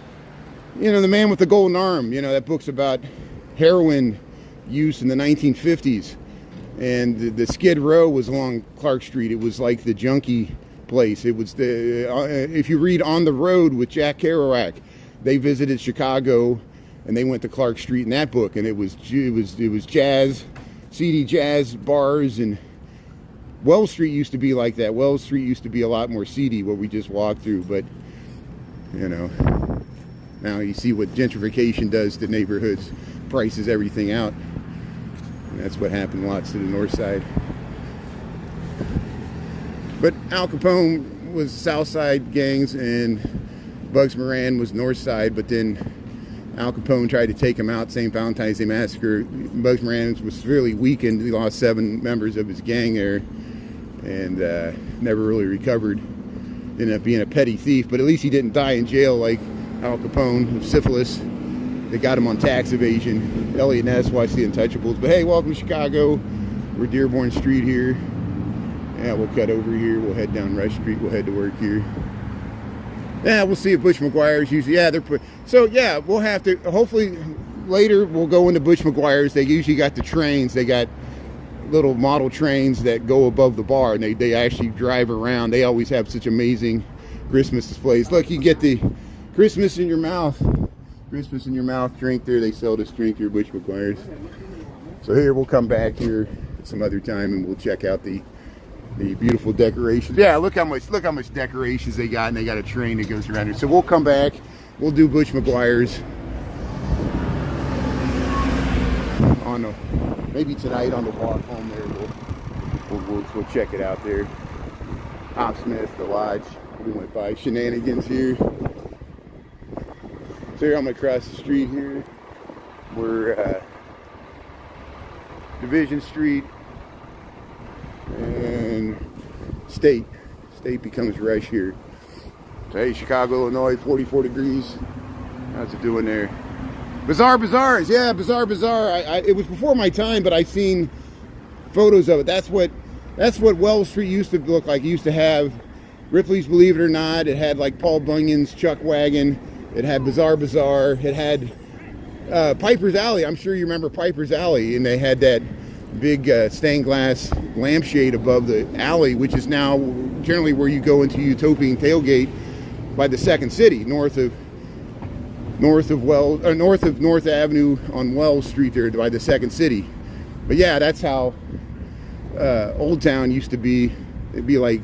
the man with the golden arm. That book's about heroin use in the 1950s. And the Skid Row was along Clark Street. It was like the junkie place. It was if you read On the Road with Jack Kerouac, they visited Chicago and they went to Clark Street in that book, and it was jazz, seedy jazz bars, and Wells Street used to be like that. Wells Street used to be a lot more seedy, what we just walked through, but now you see what gentrification does to neighborhoods, prices everything out. And that's what happened lots to the north side. But Al Capone was South Side gangs, and Bugs Moran was North Side. But then Al Capone tried to take him out. St. Valentine's Day Massacre. Bugs Moran was severely weakened. He lost 7 members of his gang there, and never really recovered. Ended up being a petty thief, but at least he didn't die in jail like Al Capone of syphilis. They got him on tax evasion. Elliot Ness watched The Untouchables. But hey, welcome to Chicago. We're Dearborn Street here. Yeah, we'll cut over here. We'll head down Rush Street. We'll head to work here. Yeah, we'll see if Butch McGuire's usually. Yeah, so yeah, we'll have to. Hopefully later we'll go into Butch McGuire's. They usually got the trains. They got little model trains that go above the bar, and they actually drive around. They always have such amazing Christmas displays. Look, you get the Christmas in your mouth drink there. They sell this drink here, Butch McGuire's. So here, we'll come back here some other time and we'll check out the beautiful decorations. Yeah, look how much decorations they got, and they got a train that goes around here. So we'll come back, we'll do Butch McGuire's on maybe tonight on the walk home there. We'll check it out there. Hop Smith, the Lodge. We went by Shenanigans here. So here I'm across the street here. We're Division Street and State becomes Rush here. So hey, Chicago, Illinois, 44 degrees. How's it doing there? Bizarre Bazaars, yeah, Bizarre Bazaar. It was before my time, but I seen photos of it. That's what Wells Street used to look like. It used to have Ripley's Believe It or Not. It had like Paul Bunyan's Chuck Wagon. It had Bizarre Bazaar. It had Piper's Alley. I'm sure you remember Piper's Alley, and they had that big stained glass lampshade above the alley, which is now generally where you go into Utopian Tailgate by the Second City, north of North Avenue on Wells Street there by the Second City. But yeah, that's how Old Town used to be. It'd be like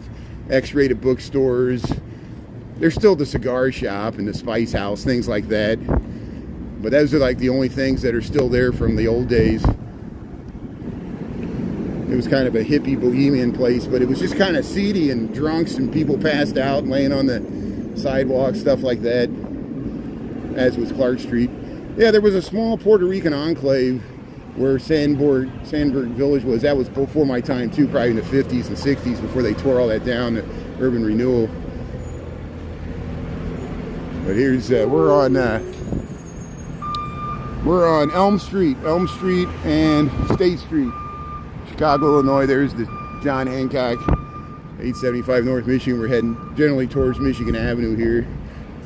X-rated bookstores. There's still the cigar shop and the Spice House, things like that. But those are like the only things that are still there from the old days. It was kind of a hippie bohemian place, but it was just kind of seedy and drunks and people passed out and laying on the sidewalk, stuff like that, as was Clark Street. Yeah, there was a small Puerto Rican enclave where Sandburg Village was. That was before my time too, probably in the 50s and 60s before they tore all that down, the urban renewal. But here's, we're on Elm Street and State Street, Chicago, Illinois. There's the John Hancock, 875 North Michigan. We're heading generally towards Michigan Avenue here.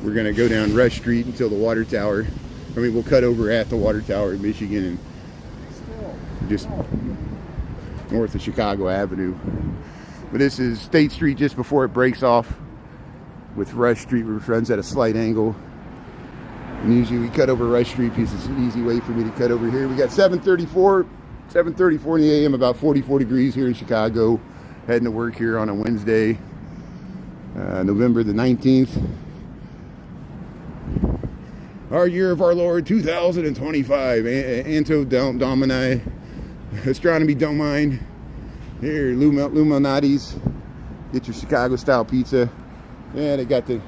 We're gonna go down Rush Street until the Water Tower. I mean, we'll cut over at the Water Tower in Michigan and just north of Chicago Avenue. But this is State Street just before it breaks off with Rush Street, which runs at a slight angle. And usually we cut over Rush Street because it's an easy way for me to cut over here. We got 7:34 in the AM, about 44 degrees here in Chicago. Heading to work here on a Wednesday, November the 19th. Our year of our Lord, 2025. Anto Domini, Astronomy Don't Mind. Here, Luminati's. Get your Chicago style pizza. Yeah, they got the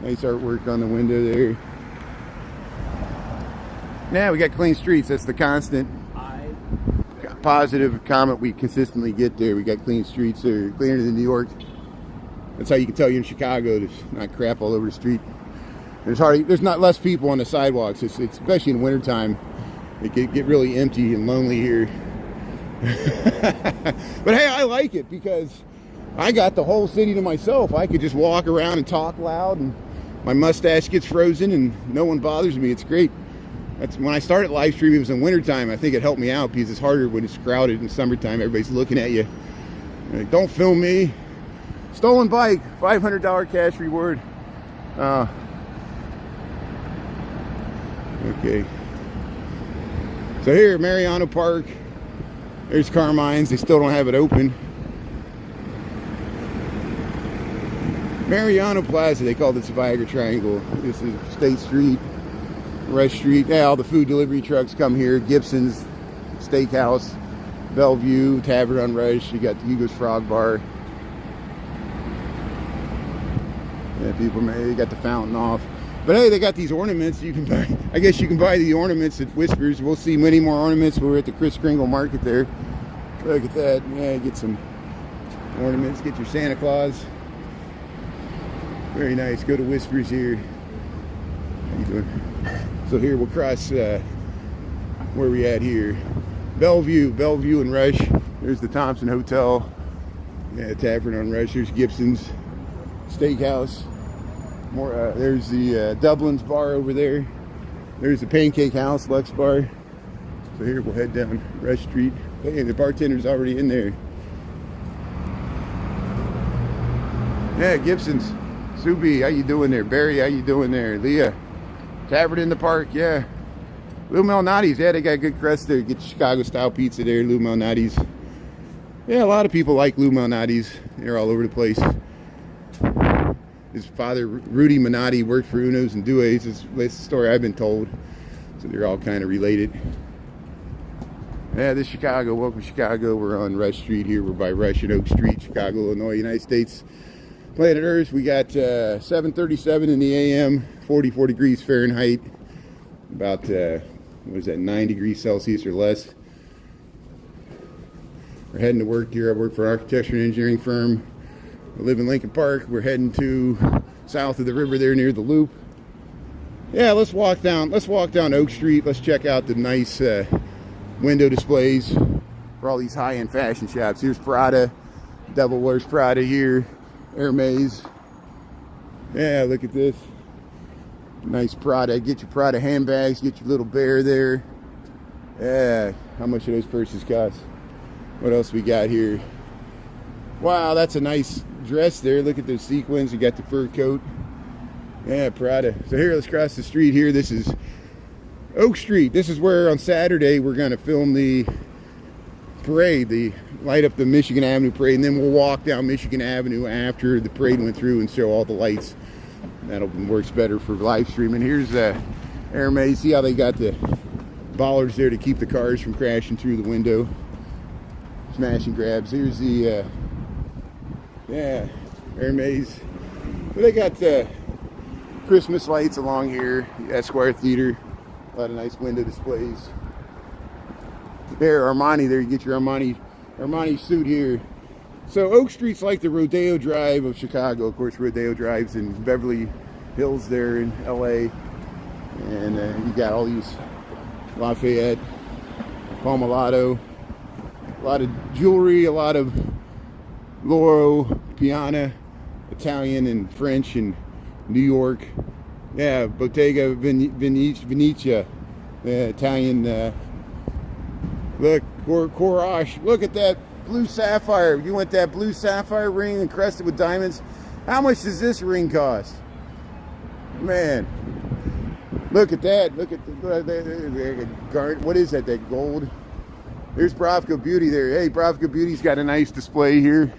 nice artwork on the window there. Yeah, we got clean streets. That's the constant positive comment we consistently get there. We got clean streets. They're cleaner than New York. That's how you can tell you're in Chicago. There's not crap all over the street. There's not less people on the sidewalks. It's especially in wintertime. It can get really empty and lonely here. But hey, I like it because I got the whole city to myself. I could just walk around and talk loud, and my mustache gets frozen, and no one bothers me. It's great. That's when I started live streaming. It was in wintertime. I think it helped me out because it's harder when it's crowded in summertime. Everybody's looking at you. Like, don't film me. Stolen bike, $500 cash reward. Okay. So here, Mariano Park. There's Carmine's. They still don't have it open. Mariano Plaza, they call this Viagra Triangle. This is State Street, Rush Street. Yeah, all the food delivery trucks come here. Gibson's Steakhouse, Bellevue, Tavern on Rush. You got the Hugo's Frog Bar. Yeah, you got the fountain off. But hey, they got these ornaments you can buy. I guess you can buy the ornaments at Whispers. We'll see many more ornaments. We're at the Kris Kringle Market there. Look at that. Yeah, get some ornaments. Get your Santa Claus. Very nice. Go to Whispers here. How you doing? So here we'll cross, where we at here? Bellevue and Rush. There's the Thompson Hotel. Yeah, Tavern on Rush. There's Gibson's Steakhouse. More. There's the Dublin's Bar over there. There's the Pancake House, Lux Bar. So here we'll head down Rush Street. Hey, the bartender's already in there. Yeah, Gibson's. Subi, how you doing there? Barry, how you doing there? Leah, Tavern in the Park, yeah. Lou Malnati's, yeah, they got good crust there. Get Chicago style pizza there, Lou Malnati's. Yeah, a lot of people like Lou Malnati's. They're all over the place. His father, Rudy Minotti, worked for Uno's and Due's. That's the story I've been told. So they're all kind of related. Yeah, this is Chicago. Welcome to Chicago. We're on Rush Street here. We're by Rush and Oak Street, Chicago, Illinois, United States. Planet Earth. We got 7:37 in the AM, 44 degrees Fahrenheit. About, what is that, 9 degrees Celsius or less. We're heading to work here. I work for an architecture and engineering firm. I live in Lincoln Park. We're heading to south of the river there near the Loop. Yeah, let's walk down Oak Street. Let's check out the nice window displays for all these high-end fashion shops. Here's Prada, Devil Wears Prada here, Hermes. Yeah, look at this. Nice Prada. Get your Prada handbags. Get your little bear there. Yeah. How much do those purses cost? What else we got here? Wow, that's a nice dress there. Look at those sequins. You got the fur coat. Yeah, Prada. So here, let's cross the street here. This is Oak Street. This is where on Saturday we're going to film the parade, the light up the Michigan Avenue parade, and then we'll walk down Michigan Avenue after the parade went through and show all the lights. That'll works better for live streaming. Here's Hermes. See how they got the bollards there to keep the cars from crashing through the window. Smash and grabs. Here's the yeah, Hermes. But they got Christmas lights along here. Esquire Theater. A lot of nice window displays. There, Armani. There, you get your Armani suit here. So Oak Street's like the Rodeo Drive of Chicago. Of course, Rodeo Drive's in Beverly Hills there in LA. And you got all these Lafayette, Palmolato, a lot of jewelry, a lot of Loro, Piana, Italian and French and New York. Yeah, Bottega Venezia, Italian. Look, Courage. Look at that blue sapphire. You want that blue sapphire ring encrusted with diamonds? How much does this ring cost? Man, look at that. Look at the what is that? That gold. There's Bravco Beauty there. Hey, Bravco Beauty's got a nice display here.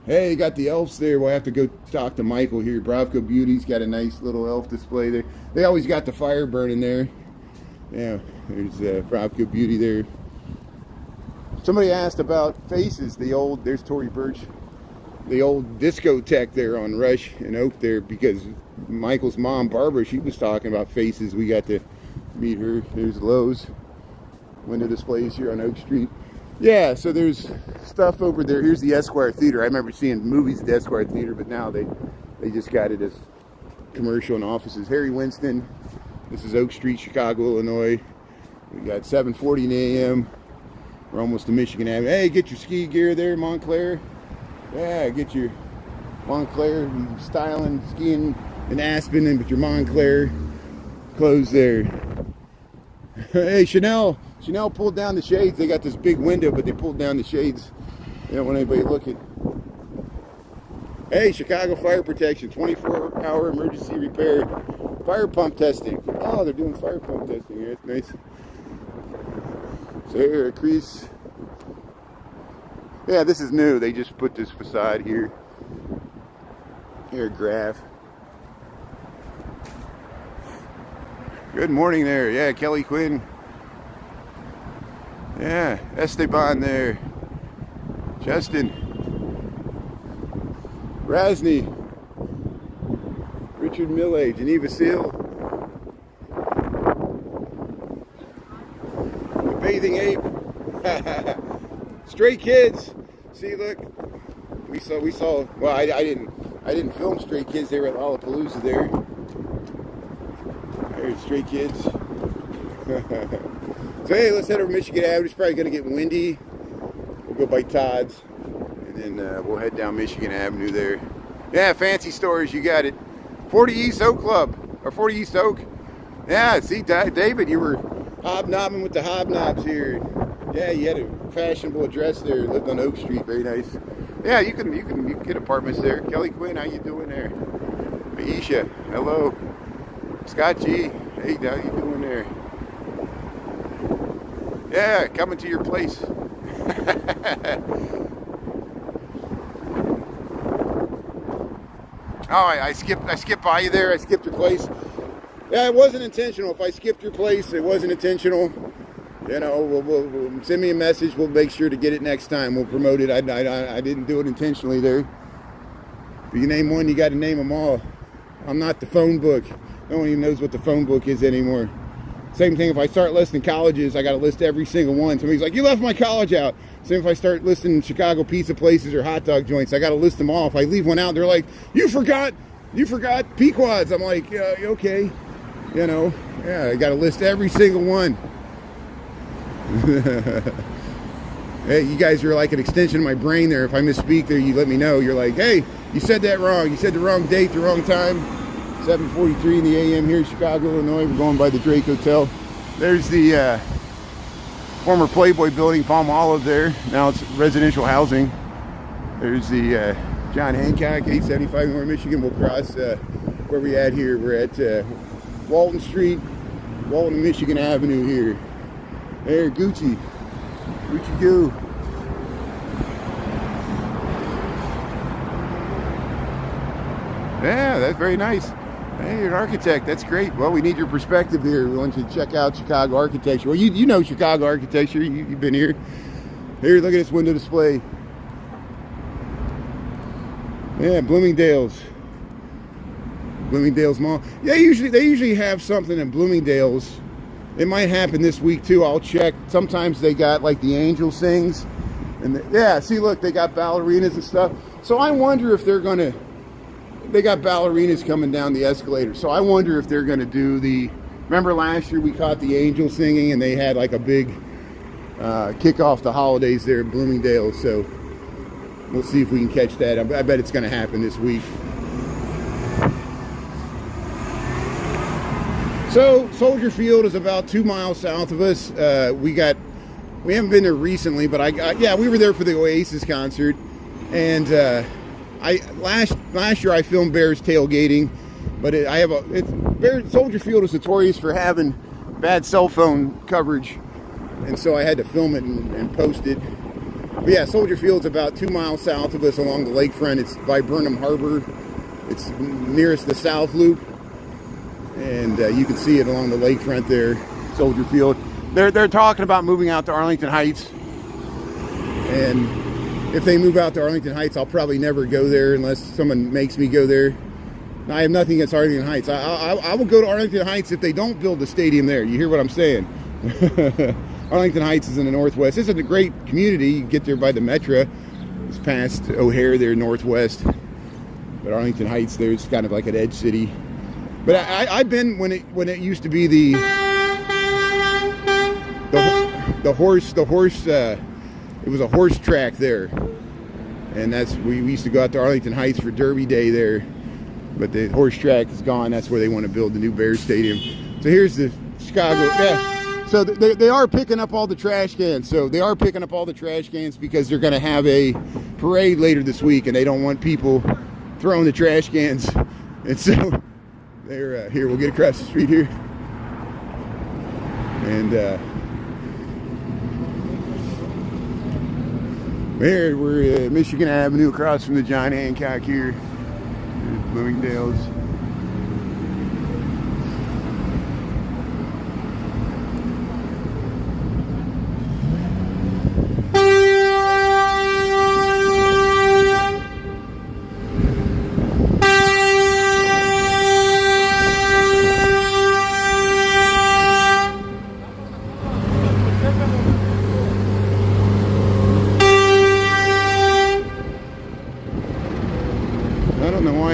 Hey, you got the elves there. We'll have to go talk to Michael here. Bravco Beauty's got a nice little elf display there. They always got the fire burning there. Yeah, there's Bravco Beauty there. Somebody asked about Faces, there's Tory Burch, the old discotheque there on Rush and Oak there, because Michael's mom, Barbara, she was talking about Faces. We got to meet her. There's Lowe's. Window displays here on Oak Street. Yeah, so there's stuff over there. Here's the Esquire Theater. I remember seeing movies at the Esquire Theater, but now they just got it as commercial and offices. Harry Winston. This is Oak Street, Chicago, Illinois. We got 7:40 a.m. We're almost to Michigan Avenue. Hey, get your ski gear there, Montclair. Yeah, get your Montclair styling, skiing in Aspen, and with your Montclair clothes there. Hey, Chanel pulled down the shades. They got this big window, but they pulled down the shades. They don't want anybody looking. Hey, Chicago Fire Protection, 24-hour emergency repair. Fire pump testing. Oh, they're doing fire pump testing here. That's nice. So here, Crease. Yeah, this is new. They just put this facade here. Here, Graph. Good morning there. Yeah, Kelly Quinn. Yeah, Esteban there. Justin. Rasney. Richard Millay. Geneva Seal. The Bathing Ape. Stray Kids. See, look. We saw. Well, I didn't film Stray Kids. They were at Lollapalooza there. There's Stray Kids. So hey, let's head over Michigan Avenue. It's probably going to get windy. We'll go by Todd's, and then we'll head down Michigan Avenue there. Yeah, fancy stores. You got it. 40 East Oak Club, or 40 East Oak. Yeah, see, David, you were hobnobbing with the hobnobs here. Yeah, you had a fashionable address there. Lived on Oak Street. Very nice. Yeah, you can get apartments there. Kelly Quinn, how you doing there? Aisha, hello. Scott G, hey, how you doing there? Yeah, coming to your place. Oh, I skipped by you there. I skipped your place. Yeah, it wasn't intentional. If I skipped your place, it wasn't intentional. You know, we'll send me a message. We'll make sure to get it next time. We'll promote it. I didn't do it intentionally there. If you name one, you got to name them all. I'm not the phone book. No one even knows what the phone book is anymore. Same thing if I start listing colleges, I got to list every single one. Somebody's like, you left my college out. Same if I start listing Chicago pizza places or hot dog joints, I got to list them all. If I leave one out, they're like, you forgot Pequod's. I'm like, yeah, okay. You know, yeah, I got to list every single one. Hey, you guys are like an extension of my brain there. If I misspeak there, you let me know. You're like, hey, you said that wrong. You said the wrong date, the wrong time. 7:43 in the a.m. here in Chicago, Illinois. We're going by the Drake Hotel. There's the former Playboy building, Palm Olive there. Now it's residential housing. There's the John Hancock, 875 North Michigan. We'll cross where we at here. We're at Walton Street, Walton, Michigan Avenue here. There, Gucci. Gucci Goo. Yeah, that's very nice. Hey, you're an architect. That's great. Well, we need your perspective here. We want you to check out Chicago architecture. Well, you know Chicago architecture. You've been here. Here, look at this window display. Yeah, Bloomingdale's Mall. Yeah, they usually have something in Bloomingdale's. It might happen this week too. I'll check. Sometimes they got like the angel sings, and yeah, see, look, they got ballerinas and stuff. So I wonder if they're gonna. They got ballerinas coming down the escalator. So I wonder if they're gonna do the. Remember last year we caught the angel singing, and they had like a big kick off the holidays there in Bloomingdale's. So we'll see if we can catch that. I bet it's gonna happen this week. So Soldier Field is about 2 miles south of us. We haven't been there recently, but we were there for the Oasis concert, and last year I filmed Bears tailgating, but Soldier Field is notorious for having bad cell phone coverage, and so I had to film it and post it. But yeah, Soldier Field's about 2 miles south of us along the lakefront. It's by Burnham Harbor. It's nearest the South Loop. And you can see it along the lakefront there, Soldier Field. They're talking about moving out to Arlington Heights. And if they move out to Arlington Heights, I'll probably never go there unless someone makes me go there. Now, I have nothing against Arlington Heights. I will go to Arlington Heights if they don't build a stadium there. You hear what I'm saying? Arlington Heights is in the northwest. This is a great community. You can get there by the Metro. It's past O'Hare there, northwest. But Arlington Heights there is kind of like an edge city. But I've been when it used to be the horse. It was a horse track there, and we used to go out to Arlington Heights for Derby Day there. But the horse track is gone. That's where they want to build the new Bears Stadium. So here's the Chicago. Yeah. So they are picking up all the trash cans. So they are picking up all the trash cans because they're going to have a parade later this week, and they don't want people throwing the trash cans. And so. They're here. We'll get across the street here, and we're Michigan Avenue across from the John Hancock here. There's Bloomingdale's.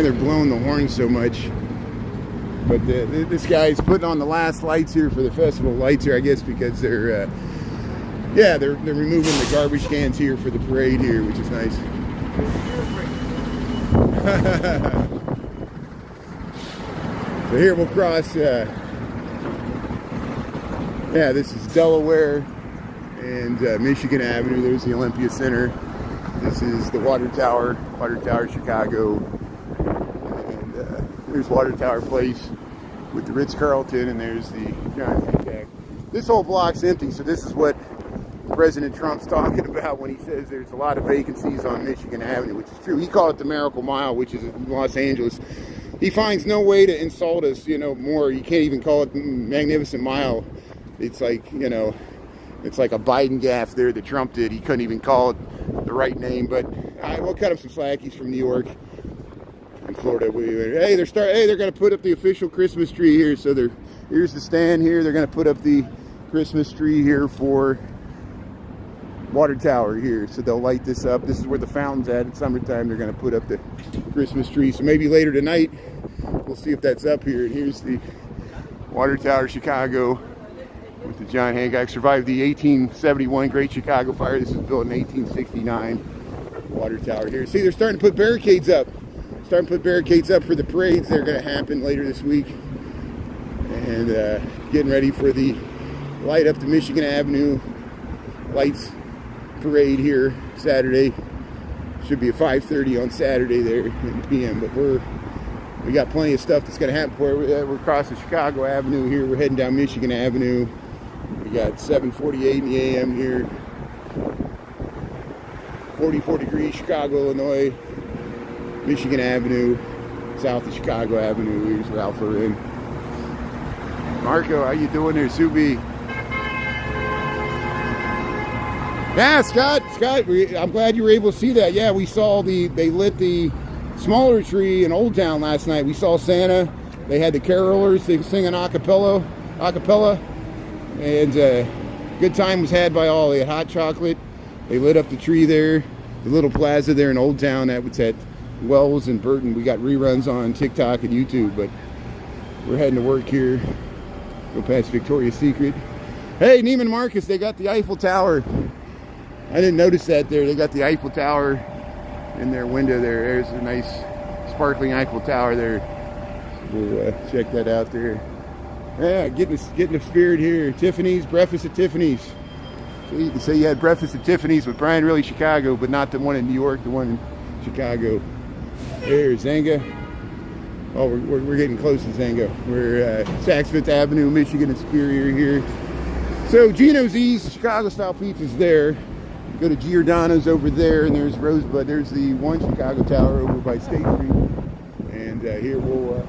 They're blowing the horn so much, but this guy's putting on the last lights here for the festival lights here, I guess, because they're removing the garbage cans here for the parade here, which is nice. So here we'll cross. This is Delaware and Michigan Avenue. There's the Olympia Center. This is the Water Tower, Chicago. There's Water Tower Place with the Ritz-Carlton, and there's the John Hancock. This whole block's empty, so this is what President Trump's talking about when he says there's a lot of vacancies on Michigan Avenue, which is true. He called it the Miracle Mile, which is in Los Angeles. He finds no way to insult us, more. You can't even call it Magnificent Mile. It's like, it's like a Biden gaffe there that Trump did. He couldn't even call it the right name, but we'll cut him some slack. He's from New York. In Florida, they're going to put up the official Christmas tree here. So here's the stand here. They're going to put up the Christmas tree here for Water Tower here. So they'll light this up. This is where the fountain's at. In summertime, they're going to put up the Christmas tree. So maybe later tonight, we'll see if that's up here. And here's the Water Tower, Chicago, with the John Hancock. Survived the 1871 Great Chicago Fire. This was built in 1869. Water Tower here. See, they're starting to put barricades up. starting to put barricades up for the parades that are going to happen later this week. And getting ready for the light up the Michigan Avenue lights parade here Saturday. Should be at 5:30 on Saturday there in p.m. But we got plenty of stuff that's going to happen for it. We're across the Chicago Avenue here. We're heading down Michigan Avenue. We got 7:48 in the a.m. here. 44 degrees, Chicago, Illinois. Michigan Avenue, south of Chicago Avenue. Here's Ralph in. Marco, how you doing there, Subi? Yeah, Scott, I'm glad you were able to see that. Yeah, we saw they lit the smaller tree in Old Town last night. We saw Santa. They had the carolers. They singing a cappella, and good time was had by all. They had hot chocolate. They lit up the tree there, the little plaza there in Old Town. That was at Wells and Burton. We got reruns on TikTok and YouTube, but we're heading to work here. Go past Victoria's Secret. Hey, Neiman Marcus, they got the Eiffel Tower. I didn't notice that there. They got the Eiffel Tower in their window there. There's a nice sparkling Eiffel Tower there. We'll check that out there. Yeah, getting the spirit here. Tiffany's, breakfast at Tiffany's. So you can say you had breakfast at Tiffany's with Brian Really Chicago, but not the one in New York, the one in Chicago. There's Zanga. Oh, we're getting close to Zanga. We're at Saks Fifth Avenue, Michigan and Superior here. So Gino's East, Chicago style pizza's there. Go to Giordano's over there, and there's Rosebud. There's the one Chicago Tower over by State Street. And here we'll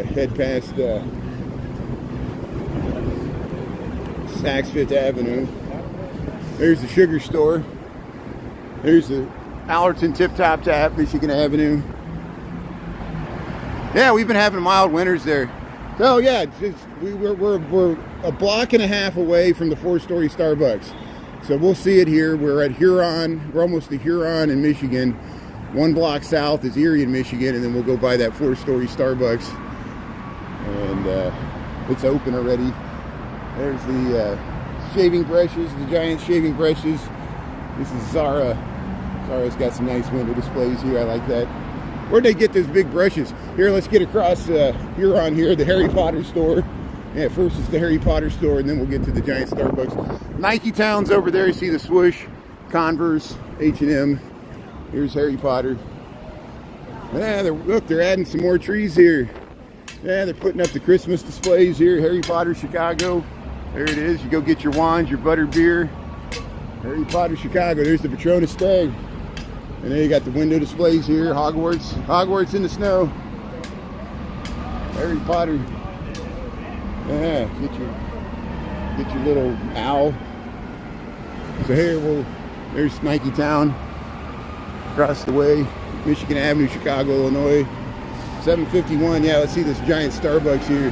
head past Saks Fifth Avenue. There's the Sugar Store. There's the Allerton Tip Top Tap, Michigan Avenue. Yeah, we've been having mild winters there. So yeah, we're a block and a half away from the 4-story Starbucks. So we'll see it here. We're at Huron. We're almost to Huron in Michigan. 1 block south is Erie in Michigan, and then we'll go by that 4-story Starbucks. And it's open already. There's the shaving brushes, the giant shaving brushes. This is Zara. Zara's got some nice window displays here. I like that. Where'd they get those big brushes? Here, let's get across Huron here, the Harry Potter store. Yeah, first it's the Harry Potter store, and then we'll get to the giant Starbucks. Nike Town's over there. You see the swoosh, Converse, H&M. Here's Harry Potter. Yeah, look, they're adding some more trees here. Yeah, they're putting up the Christmas displays here. Harry Potter, Chicago. There it is. You go get your wines, your butter beer. Harry Potter, Chicago. There's the Patronus Stag. And then you got the window displays here. Hogwarts in the snow. Harry Potter. Yeah, get your little owl. So here there's Nike Town. Across the way, Michigan Avenue, Chicago, Illinois. 751. Yeah, let's see this giant Starbucks here.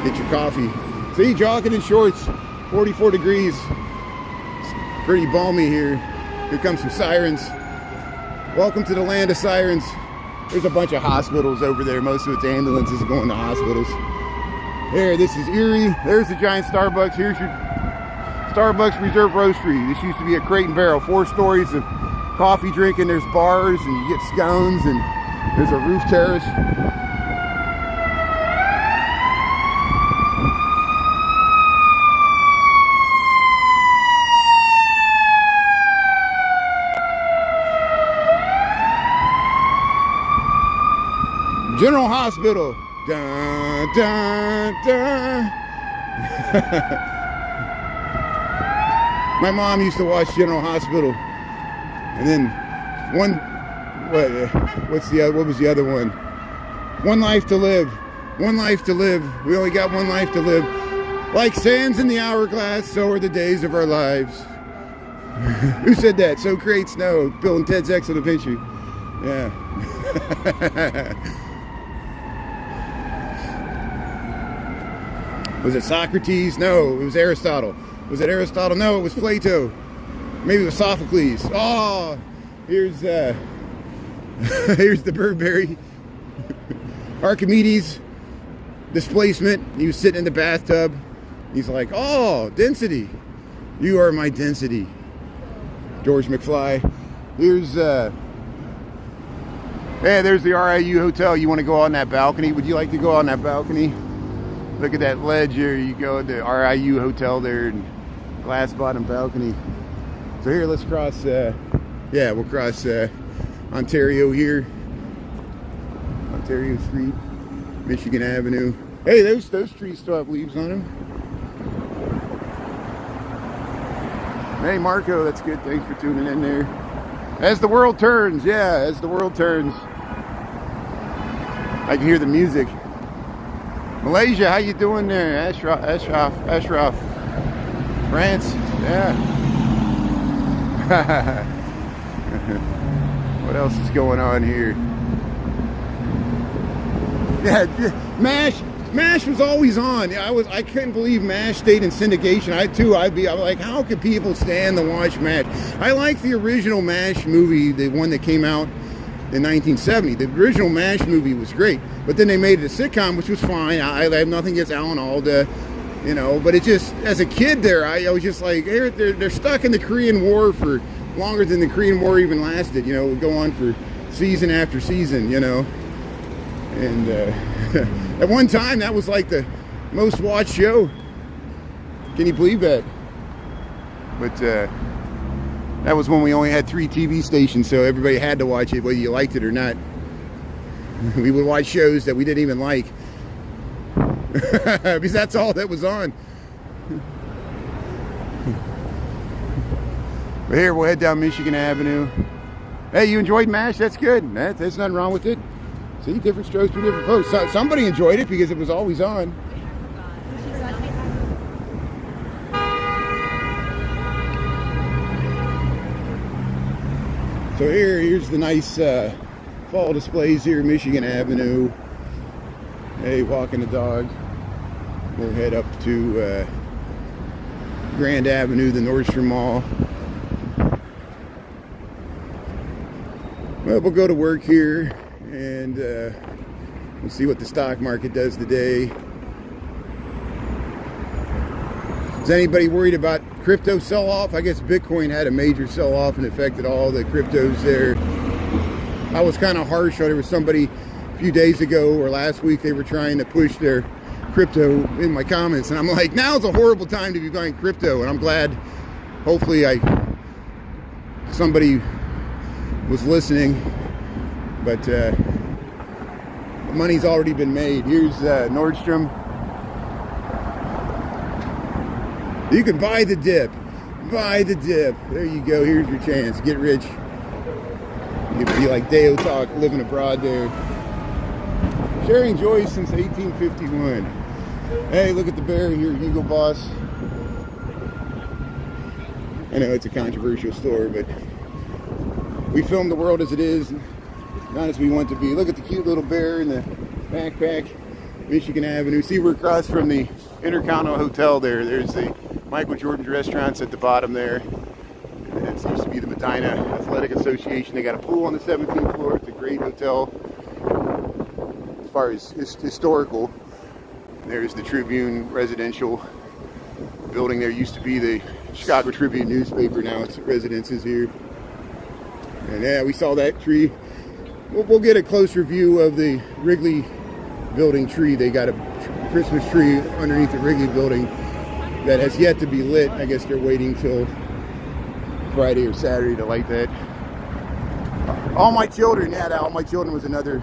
Get your coffee. See, jogging in shorts. 44 degrees. It's pretty balmy here. Here comes some sirens. Welcome to the land of sirens. There's a bunch of hospitals over there. Most of it's ambulances going to hospitals. There, this is Erie. There's the giant Starbucks. Here's your Starbucks Reserve Roastery. This used to be a Crate and Barrel. 4 stories of coffee drinking. There's bars, and you get scones, and there's a roof terrace. General Hospital. Dun, dun, dun. My mom used to watch General Hospital. And then what was the other one? One Life to Live. One Life to Live. We only got one life to live. Like sands in the hourglass, so are the days of our lives. Who said that? So create snow. Bill and Ted's Excellent Adventure. Yeah. Was it Socrates? No, it was Aristotle. Was it Aristotle? No, it was Plato. Maybe it was Sophocles. Oh, here's here's the Burberry. Archimedes, displacement. He was sitting in the bathtub. He's like, oh, density. You are my density. George McFly. Here's Hey, there's the RIU Hotel. You want to go on that balcony? Would you like to go on that balcony? Look at that ledge here. You go to the RIU Hotel there, and glass bottom balcony. So here, let's cross, yeah, we'll cross Ontario here. Ontario Street, Michigan Avenue. Hey, those trees still have leaves on them. Hey, Marco, that's good. Thanks for tuning in there. As the world turns, yeah, as the world turns. I can hear the music. Malaysia, how you doing there? Ashraf. France, yeah. What else is going on here? Yeah, MASH was always on. Yeah, I couldn't believe MASH stayed in syndication. I'm like, how could people stand to watch MASH? I like the original MASH movie, the one that came out in 1970. The original MASH movie was great, but then they made it a sitcom, which was fine. I have nothing against Alan Alda, you know, but it just, as a kid there, I was just like, they're stuck in the Korean War for longer than the Korean War even lasted. You know, it would go on for season after season, you know. And at one time, that was like the most watched show. Can you believe that? But that was when we only had 3 TV stations, so everybody had to watch it, whether you liked it or not. We would watch shows that we didn't even like, because that's all that was on. But here, we'll head down Michigan Avenue. Hey, you enjoyed MASH? That's good. There's nothing wrong with it. See, different strokes for different folks. Somebody enjoyed it because it was always on. So here's the nice fall displays here, Michigan Avenue. Hey, walking the dog. We'll head up to Grand Avenue, the Nordstrom Mall. Well, we'll go to work here, and we'll see what the stock market does today. Is anybody worried about crypto sell-off? I guess Bitcoin had a major sell-off and affected all the cryptos there. I was kind of harsh. There was somebody a few days ago or last week, they were trying to push their crypto in my comments, and I'm like, now's a horrible time to be buying crypto. And I'm glad, hopefully somebody was listening, but the money's already been made. Here's Nordstrom. You can buy the dip. Buy the dip. There you go. Here's your chance. Get rich. You can be like Deo Talk, living abroad there. Sharing joy since 1851. Hey, look at the bear here, Hugo Boss. I know it's a controversial store, but we film the world as it is, not as we want to be. Look at the cute little bear in the backpack, Michigan Avenue. See, we're across from the Intercontinental Hotel there. There's the Michael Jordan's restaurants at the bottom there. And it used to be the Medina Athletic Association. They got a pool on the 17th floor. It's a great hotel. As far as historical, there's the Tribune residential building. There used to be the Chicago Tribune newspaper. Now it's residences here. And yeah, we saw that tree. We'll get a closer view of the Wrigley building tree. They got a Christmas tree underneath the Wrigley building that has yet to be lit. I guess they're waiting till Friday or Saturday to light that. All My Children, yeah, All My Children was another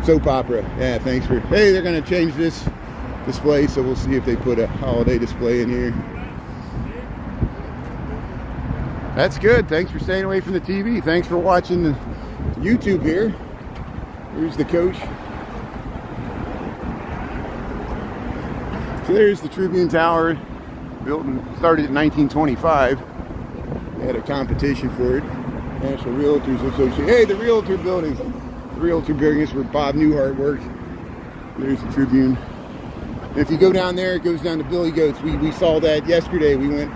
soap opera. Yeah, thanks for, hey, they're gonna change this display, so we'll see if they put a holiday display in here. That's good. Thanks for staying away from the TV. Thanks for watching the YouTube here. Here's the coach. So there's the Tribune Tower, built and started in 1925. They had a competition for it. National Realtors Association. Hey, the Realtor building. The Realtor building is where Bob Newhart worked. There's the Tribune. And if you go down there, it goes down to Billy Goat's. We saw that yesterday. We went.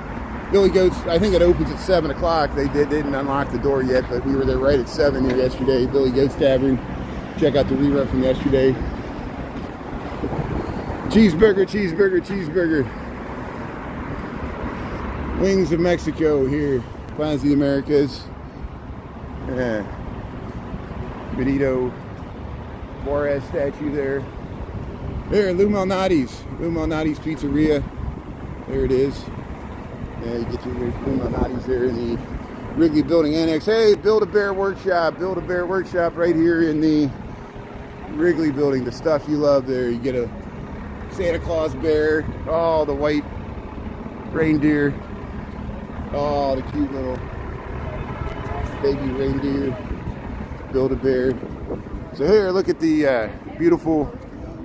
Billy Goat's, I think it opens at 7 o'clock. They didn't unlock the door yet, but we were there right at 7 here yesterday. Billy Goat's Tavern. Check out the rerun from yesterday. Cheeseburger, cheeseburger, cheeseburger. Wings of Mexico here. Plaza de Americas. Yeah. Benito Juarez statue there. There, Lou Malnati's Pizzeria. There it is. Yeah, you get your Lou Malnati's there in the Wrigley Building Annex. Hey, Build-A-Bear Workshop right here in the Wrigley Building. The stuff you love there. You get a Santa Claus bear. Oh, the white reindeer. Oh, the cute little baby reindeer. Build-A-Bear. So here, look at the beautiful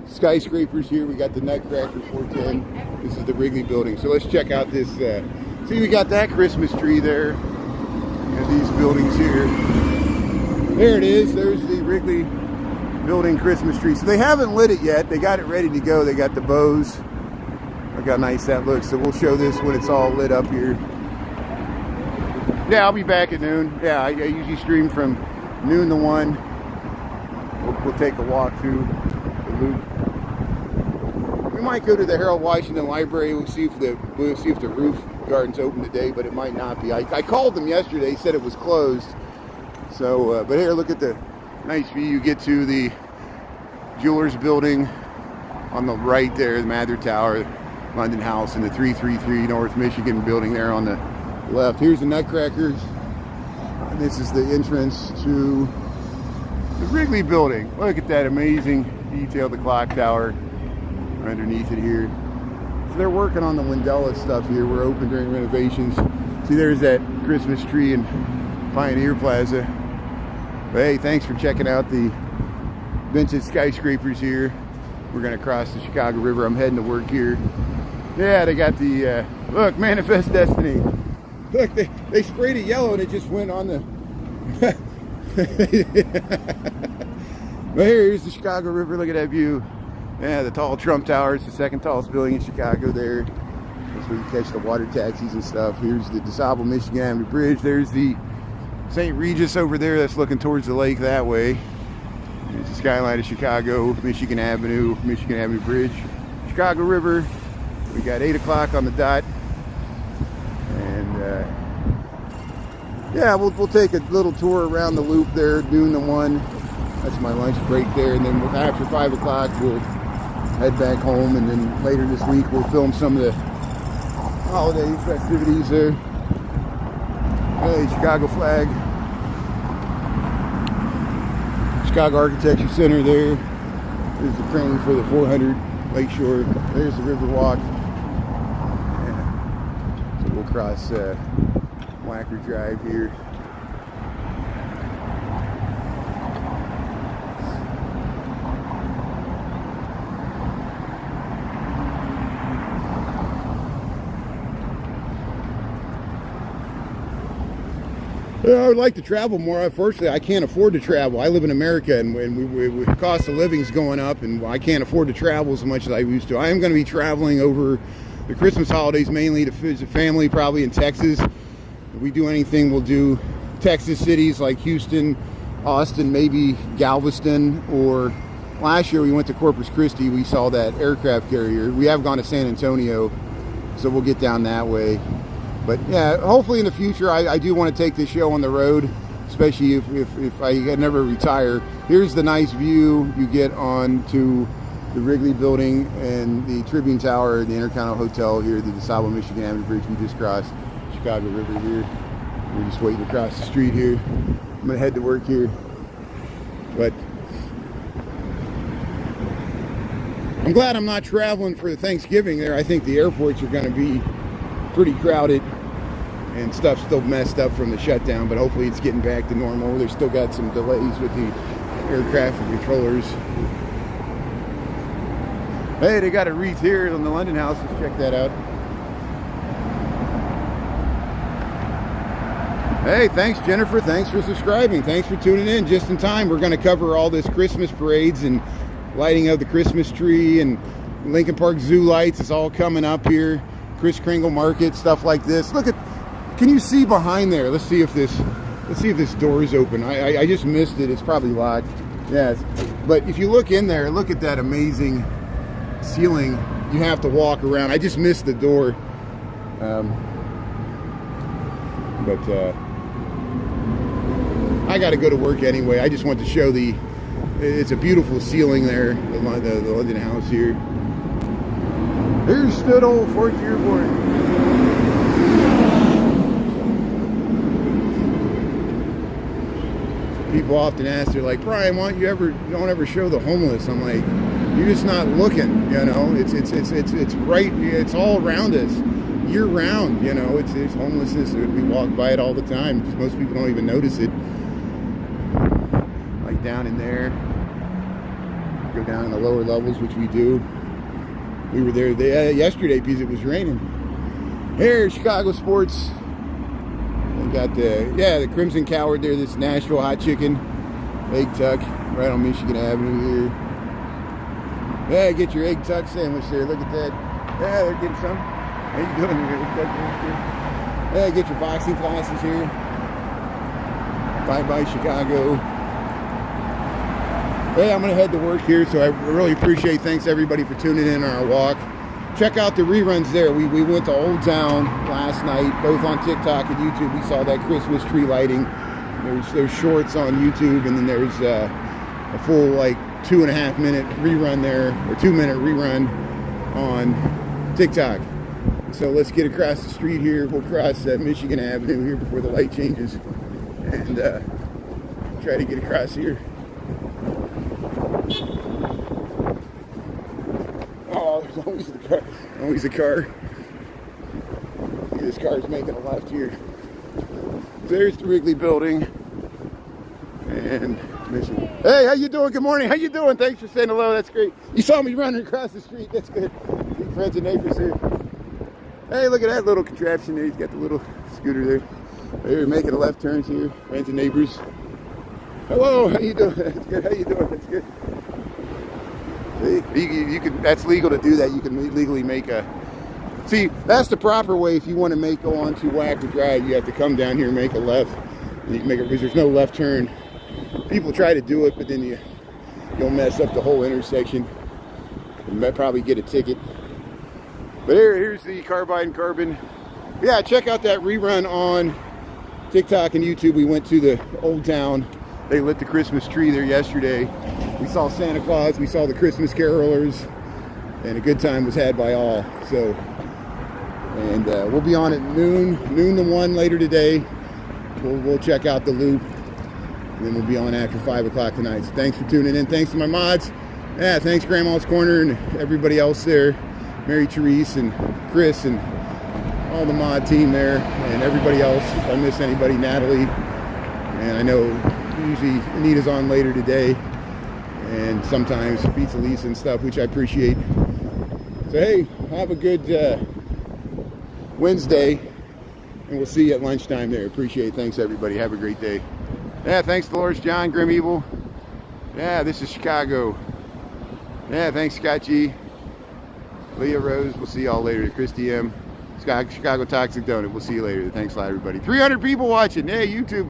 skyscrapers here. We got the Nutcracker 410. This is the Wrigley Building. So let's check out this. See, we got that Christmas tree there. And these buildings here. There it is. There's the Wrigley Building Christmas tree. So they haven't lit it yet. They got it ready to go. They got the bows. Look how nice that looks. So we'll show this when it's all lit up here. Yeah, I'll be back at noon. Yeah, I usually stream from noon to 1. We'll take a walk through the loop. We might go to the Harold Washington Library. We'll see if the roof garden's open today, but it might not be. I called them yesterday. He said it was closed. So, but here, look at the nice view. You get to the Jewelers Building on the right there, the Mather Tower, London House, and the 333 North Michigan Building there on the left. Here's the Nutcrackers. And this is the entrance to the Wrigley Building. Look at that amazing detail, the clock tower underneath it here. So they're working on the Wendella stuff here. We're open during renovations. See, there's that Christmas tree in Pioneer Plaza. But hey, thanks for checking out the vintage skyscrapers here. We're gonna cross the Chicago River. I'm heading to work here. Yeah, they got the, look, Manifest Destiny. Look, they sprayed it yellow and it just went on the... But here's the Chicago River. Look at that view. Yeah, the tall Trump Tower. It's the second tallest building in Chicago there. That's where you catch the water taxis and stuff. Here's the DeSable Michigan Avenue Bridge. There's the St. Regis over there that's looking towards the lake that way. There's the skyline of Chicago, Michigan Avenue Bridge. Chicago River. We got 8 o'clock on the dot. And yeah, we'll take a little tour around the loop there, noon to 1. That's my lunch break there. And then after 5 o'clock, we'll head back home. And then later this week, we'll film some of the holiday festivities there. Hey, Chicago flag. Chicago Architecture Center there. There's the crane for the 400 Lakeshore. There's the River Walk. Yeah. So we'll cross Wacker Drive here. I would like to travel more. Unfortunately, I can't afford to travel. I live in America, and the cost of living is going up, and I can't afford to travel as much as I used to. I am going to be traveling over the Christmas holidays, mainly to visit family, probably in Texas. If we do anything, we'll do Texas cities like Houston, Austin, maybe Galveston, or last year we went to Corpus Christi. We saw that aircraft carrier. We have gone to San Antonio, so we'll get down that way. But yeah, hopefully in the future, I do want to take this show on the road, especially if I never retire. Here's the nice view you get onto the Wrigley Building and the Tribune Tower and the Intercontinental Hotel here, the DeSable Michigan Avenue Bridge. We just crossed Chicago River here. We're just waiting to cross the street here. I'm gonna head to work here. But I'm glad I'm not traveling for Thanksgiving there. I think the airports are gonna be pretty crowded and stuff's still messed up from the shutdown, but hopefully it's getting back to normal. They've still got some delays with the air traffic controllers. Hey, they got a wreath here on the London House. Let's check that out. Hey, thanks Jennifer. Thanks for subscribing. Thanks for tuning in just in time. We're going to cover all this Christmas parades and lighting of the Christmas tree and Lincoln Park Zoo lights. It's all coming up here. Kris Kringle Market, stuff like this. Look at, can you see behind there? Let's see if this door is open. I just missed it. It's probably locked. Yes, but if you look in there, look at that amazing ceiling. You have to walk around. I just missed the door. I got to go to work anyway. I just want to show it's a beautiful ceiling there, the London house here. Here's stood old 4th year board. People often ask, they're like, Brian, why don't you don't ever show the homeless? I'm like, you're just not looking, you know. It's right, it's all around us, year round, you know. It's homelessness. We walk by it all the time. Most people don't even notice it. Like down in there, go down in the lower levels, which we do. We were there yesterday because it was raining. Here, Chicago sports. We got the Crimson Coward there. This Nashville hot chicken, egg tuck, right on Michigan Avenue here. Yeah, get your egg tuck sandwich there. Look at that. Yeah, they're getting some. How you doing? Yeah, get your boxing classes here. Bye-bye, Chicago. Hey, I'm going to head to work here, so I really appreciate. Thanks, everybody, for tuning in on our walk. Check out the reruns there. We went to Old Town last night, both on TikTok and YouTube. We saw that Christmas tree lighting. There's shorts on YouTube, and then there's a full, like, 2.5 minute rerun there, or 2 minute rerun on TikTok. So let's get across the street here. We'll cross Michigan Avenue here before the light changes, and try to get across here. Oh, there's always the car. Always a car. This car's making a left here. There's the Wrigley building. And Michigan. Hey, how you doing? Good morning. How you doing? Thanks for saying hello. That's great. You saw me running across the street. That's good. Big friends and neighbors here. Hey, look at that little contraption there. He's got the little scooter there. They're making a left turns here. Friends and neighbors. Hello. How you doing? That's good. How you doing? That's good. You can. That's legal to do that. You can legally make a. See, that's the proper way. If you want to go on to Wacker Drive, you have to come down here and make a left. And you can make it because there's no left turn. People try to do it, but then you'll mess up the whole intersection. You might probably get a ticket. But here's the Carbide and Carbon. Yeah, check out that rerun on TikTok and YouTube. We went to the Old Town. They lit the Christmas tree there yesterday. We saw Santa Claus. We saw the Christmas carolers, and a good time was had by all. So, and we'll be on at noon to 1 later today. We'll check out the loop. And then we'll be on after 5 o'clock tonight. So thanks for tuning in. Thanks to my mods. Yeah, thanks Grandma's Corner and everybody else there. Mary Therese and Chris and all the mod team there. And everybody else. If I miss anybody, Natalie. And I know usually Anita's on later today. And sometimes Pizza Lisa and stuff, which I appreciate. So hey, have a good Wednesday. And we'll see you at lunchtime there. Appreciate it. Thanks everybody. Have a great day. Yeah, thanks Dolores, John, Grim Evil. Yeah, this is Chicago. Yeah, thanks Scott G. Leah Rose, we'll see y'all later. Christy M. Chicago Toxic Donut, we'll see you later. Thanks a lot, everybody. 300 people watching. Hey, YouTube.